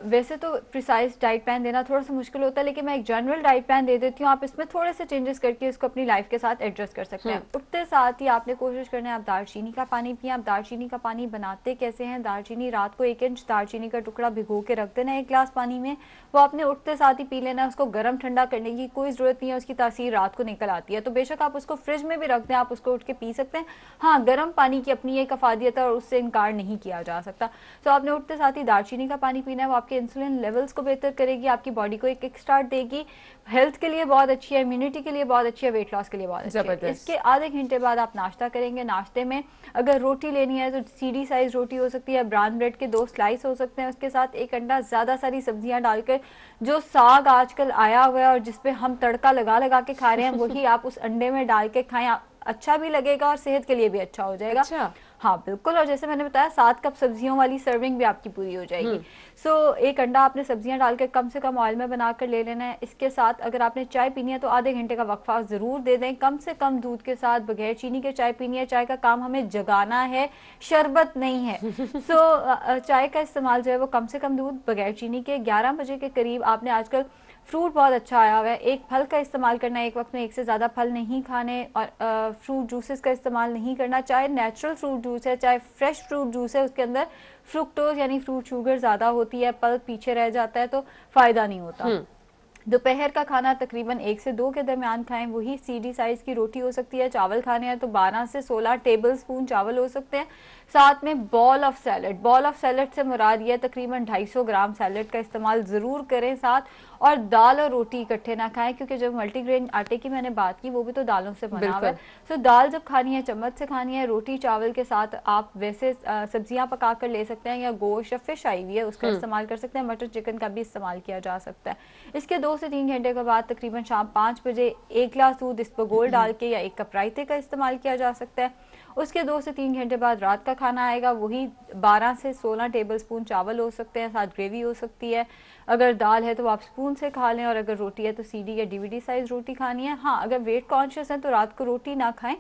वैसे तो प्रिसाइज डाइट प्लान देना थोड़ा सा मुश्किल होता है, लेकिन मैं एक जनरल डाइट प्लान दे देती हूँ। आप इसमें थोड़े से चेंजेस करके इसको अपनी लाइफ के साथ एडजस्ट कर सकते हैं। उठते साथ ही आपने कोशिश करना है आप दालचीनी का पानी पिए। आप दालचीनी का पानी बनाते कैसे हैं? दालचीनी रात को 1 इंच दालचीनी का टुकड़ा भिगो के रख देना 1 गिलास पानी में, वो आपने उठते साथ ही पी लेना है। उसको गर्म ठंडा करने की कोई ज़रूरत नहीं है, उसकी तासीर रात को निकल आती है। तो बेशक आप उसको फ्रिज में भी रख दें, आप उसको उठ के पी सकते हैं। हाँ, गर्म पानी की अपनी एक अफादियत है और उससे इनकार नहीं किया जा सकता। तो आपने उठते साथ ही दालचीनी का पानी पीना है, वो आपके इंसुलिन लेवल्स को बेहतर करेगी, आपकी बॉडी को एक किक स्टार्ट देगी, हेल्थ के लिए बहुत अच्छी है, इम्यूनिटी के लिए बहुत अच्छी है, वेट लॉस के लिए बहुत अच्छी है। इसके आधे घंटे बाद आप नाश्ता करेंगे। नाश्ते में अगर रोटी लेनी है तो सीडी साइज रोटी हो सकती है, ब्राउन ब्रेड के 2 स्लाइस हो सकते हैं, उसके साथ 1 अंडा, ज़्यादा सारी सब्जियां डालकर। जो साग आजकल आया हुआ है और जिसपे हम तड़का लगा लगा के खा रहे हैं, वही आप उस अंडे में डाल के खाएं, अच्छा भी लगेगा और सेहत के लिए भी अच्छा हो जाएगा। अच्छा। हाँ बिल्कुल, और जैसे मैंने बताया 7 कप सब्जियों वाली सर्विंग भी आपकी पूरी हो जाएगी। सो 1 अंडा आपने सब्जियां डालकर कम से कम ऑयल में बनाकर ले लेना है। इसके साथ अगर आपने चाय पीनी है तो आधे घंटे का वक्फा जरूर दे दें। कम से कम दूध के साथ, बगैर चीनी के चाय पीनी है। चाय का काम हमें जगाना है, शरबत नहीं है। सो चाय का इस्तेमाल जो है वो कम से कम दूध, बगैर चीनी के। 11 बजे के करीब आपने आजकल फ्रूट बहुत अच्छा आया हुआ है, 1 फल का इस्तेमाल करना है। एक वक्त में 1 से ज़्यादा फल नहीं खाने, और फ्रूट जूसेस का इस्तेमाल नहीं करना। चाहे नेचुरल फ्रूट जूस है, चाहे फ्रेश फ्रूट जूस है, उसके अंदर फ्रुक्टोज यानी फ्रूट शुगर ज़्यादा होती है, पल्प पीछे रह जाता है, तो फ़ायदा नहीं होता। दोपहर का खाना तकरीबन 1 से 2 के दरमियान खाएं। वही सीडी साइज की रोटी हो सकती है। चावल खाने हैं तो 12 से 16 टेबल स्पून चावल हो सकते हैं। साथ में ball of salad, ball of salad से मुराद ये तकरीबन 250 ग्राम सैलड का इस्तेमाल ज़रूर करें साथ। और दाल और रोटी इकट्ठे ना खाएं, क्योंकि जब मल्टीग्रेन आटे की मैंने बात की वो भी तो दालों से बना हुआ है। सो दाल जब खानी है चम्मच से खानी है। रोटी चावल के साथ आप वैसे सब्जियां पका कर ले सकते हैं, या गोश्त या फिश आई हुई है उसका इस्तेमाल कर सकते हैं। मटन चिकन का भी इस्तेमाल किया जा सकता है। इसके 2 से 3 घंटे के बाद तकरीबन शाम 5 बजे 1 गिलास दूध इस पर गोल डाल के या 1 कप रायते का इस्तेमाल किया जा सकता है। उसके 2 से 3 घंटे बाद रात का खाना आएगा। वही 12 से 16 टेबल स्पून चावल हो सकते हैं, साथ ग्रेवी हो सकती है। अगर दाल है तो आप स्पून से खा लें, और अगर रोटी है तो सीडी या डीवीडी साइज रोटी खानी है। हाँ, अगर वेट कॉन्शियस हैं तो रात को रोटी ना खाएं,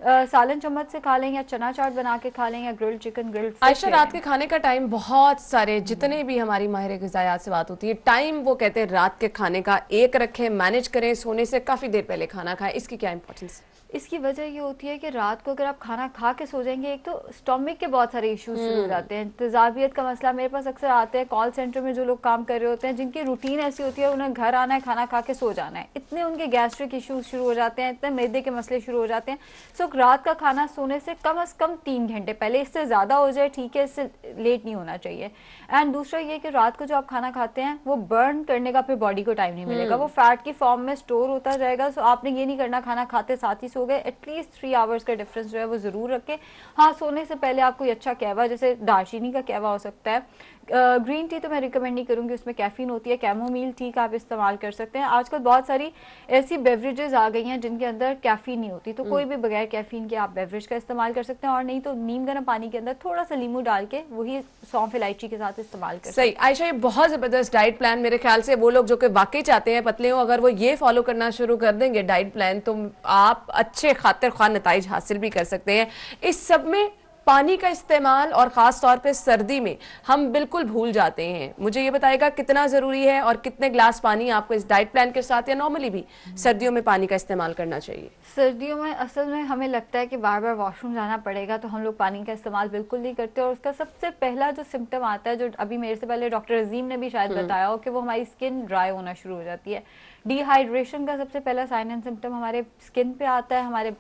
सालन चम्मच से खा लें, या चना चाट बना के खा लें, या grilled chicken, grilled fish. Ayesha, रात के खाने का टाइम बहुत सारे जितने भी हमारी माहिर ग़िज़ायात से बात होती है, टाइम वो कहते हैं रात के खाने का एक रखें, मैनेज करें, सोने से काफ़ी देर पहले खाना खाएं। इसकी क्या इंपॉर्टेंस? इसकी वजह ये होती है कि रात को अगर आप खाना खा के सो जाएंगे, एक तो स्टोमिक के बहुत सारे इश्यूज शुरू हो जाते हैं। तेजाबियत का मसला मेरे पास अक्सर आते हैं। कॉल सेंटर में जो लोग काम कर रहे होते हैं, जिनकी रूटीन ऐसी होती है, उन्हें घर आना है, खाना खा के सो जाना है, इतने उनके गैस्ट्रिक इश्यूज शुरू हो जाते हैं, इतने मैदे के मसले शुरू हो जाते हैं। सो रात का खाना सोने से कम 3 घंटे पहले, इससे ज़्यादा हो जाए ठीक है, इससे लेट नहीं होना चाहिए। एंड दूसरा ये कि रात को जो आप खाना खाते हैं वो बर्न करने का फिर बॉडी को टाइम नहीं मिलेगा, वो फैट की फॉर्म में स्टोर होता जाएगा। सो आपने ये नहीं करना खाना खाते साथ ही सो सो गए, एटलीस्ट 3 आवर्स का डिफरेंस जो है वो ज़रूर रखें। हाँ, सोने से पहले आप कोई अच्छा कहवा, जैसे दालचीनी का कहवा हो सकता है, ग्रीन टी तो मैं रिकमेंड नहीं करूँगी, उसमें कैफीन होती है, कैमोमील टी का आप इस्तेमाल कर सकते हैं। आजकल बहुत सारी ऐसी बेवरेजेस आ गई हैं जिनके अंदर कैफीन नहीं होती, तो कोई भी बगैर कैफीन के आप बेवरेज का इस्तेमाल कर सकते हैं, और नहीं तो नीम गर्म पानी के अंदर थोड़ा सा नींबू डाल के वही सौंफ इलायची के साथ इस्तेमाल कर सकते हैं। सही आयशा, ये बहुत जबरदस्त डाइट प्लान, मेरे ख्याल से वो लोग जो कि वाकई चाहते हैं पतले हो, अगर वो ये फॉलो करना शुरू कर देंगे डाइट प्लान, तो आप अच्छे खातिर ख्वाह नताइज हासिल भी कर सकते हैं। इस सब में पानी का इस्तेमाल और ख़ास तौर पे सर्दी में हम बिल्कुल भूल जाते हैं। मुझे ये बताएगा कितना ज़रूरी है और कितने ग्लास पानी आपको इस डाइट प्लान के साथ या नॉर्मली भी सर्दियों में पानी का इस्तेमाल करना चाहिए? सर्दियों में असल में हमें लगता है कि बार बार वॉशरूम जाना पड़ेगा, तो हम लोग पानी का इस्तेमाल बिल्कुल नहीं करते, और उसका सबसे पहला जो सिम्टम आता है, जो अभी मेरे से पहले डॉक्टर अजीम ने भी शायद बताया हो, कि वो हमारी स्किन ड्राई होना शुरू हो जाती है। डिहाइड्रेशन का सबसे पहला साइन एंड सिम्टम हमारे स्किन पे आता है, हमारे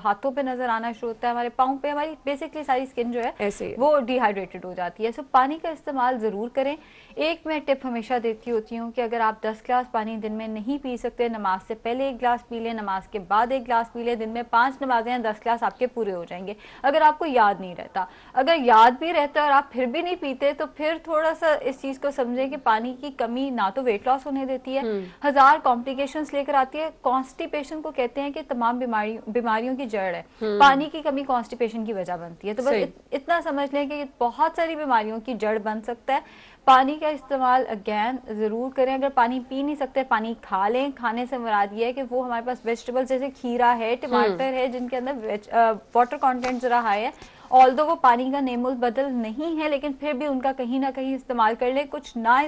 हाथों पे नजर आना शुरू होता है, हमारे पाँव पे, हमारी बेसिकली सारी स्किन जो है ऐसे वो डिहाइड्रेटेड हो जाती है। सो पानी का इस्तेमाल ज़रूर करें। एक मैं टिप हमेशा देती होती हूँ कि अगर आप 10 ग्लास पानी दिन में नहीं पी सकते, नमाज से पहले 1 ग्लास पी लें, नमाज के बाद 1 ग्लास पी लें, दिन में 5 नमाजें हैं, 10 ग्लास आपके पूरे हो जाएंगे। अगर आपको याद नहीं रहता, अगर याद भी रहता है और आप फिर भी नहीं पीते, तो फिर थोड़ा सा इस चीज़ को समझें कि पानी की कमी ना तो वेट लॉस होने देती है, हजार कॉम्प्लिकेशंस लेकर आती है। कॉन्स्टिपेशन को कहते हैं कि तमाम बीमारियों की जड़ है, पानी की कमी कॉन्स्टिपेशन की वजह बनती है। तो बस इतना समझ लें कि बहुत सारी बीमारियों की जड़ बन सकता है। पानी का इस्तेमाल अगेन ज़रूर करें। अगर पानी पी नहीं सकते, पानी खा लें। खाने से मुराद ये है कि वो हमारे पास वेजिटेबल्स जैसे खीरा है, टमाटर है, जिनके अंदर वाटर कंटेंट ज़रा हाई है, ऑल्दो वो पानी का नेमुल बदल नहीं है, लेकिन फिर भी उनका कहीं ना कहीं इस्तेमाल कर लें। कुछ ना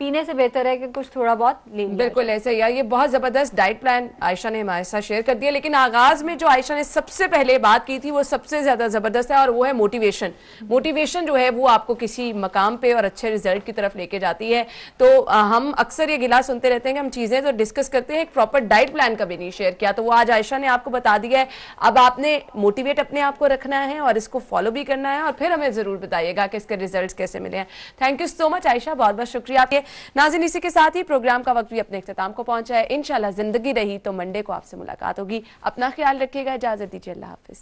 पीने से बेहतर है कि कुछ थोड़ा बहुत ले लिया। बिल्कुल ऐसे ही। ये बहुत जबरदस्त डाइट प्लान आयशा ने हमारे साथ शेयर कर दिया, लेकिन आगाज में जो आयशा ने सबसे पहले बात की थी वो सबसे ज्यादा जबरदस्त है, और वो है मोटिवेशन। मोटिवेशन जो है वो आपको किसी मकाम पे और अच्छे रिजल्ट की तरफ लेके जाती है। तो हम अक्सर ये गिला सुनते रहते हैं कि हम चीजें तो डिस्कस करते हैं, एक प्रॉपर डाइट प्लान कभी नहीं शेयर किया, तो वो आज आयशा ने आपको बता दिया है। अब आपने मोटिवेट अपने आप को रखना है और इसको फॉलो भी करना है, और फिर हमें जरूर बताइएगा कि इसके रिजल्ट कैसे मिले हैं। Thank you so much Ayesha, बहुत बहुत शुक्रिया आपके। नाज़रीन, इसी के साथ ही प्रोग्राम का वक्त भी अपने इख्तिताम को पहुंचा है। इंशाल्लाह जिंदगी रही तो मंडे को आपसे मुलाकात होगी। अपना ख्याल रखिएगा, इजाजत दीजिए, अल्लाह हाफिज।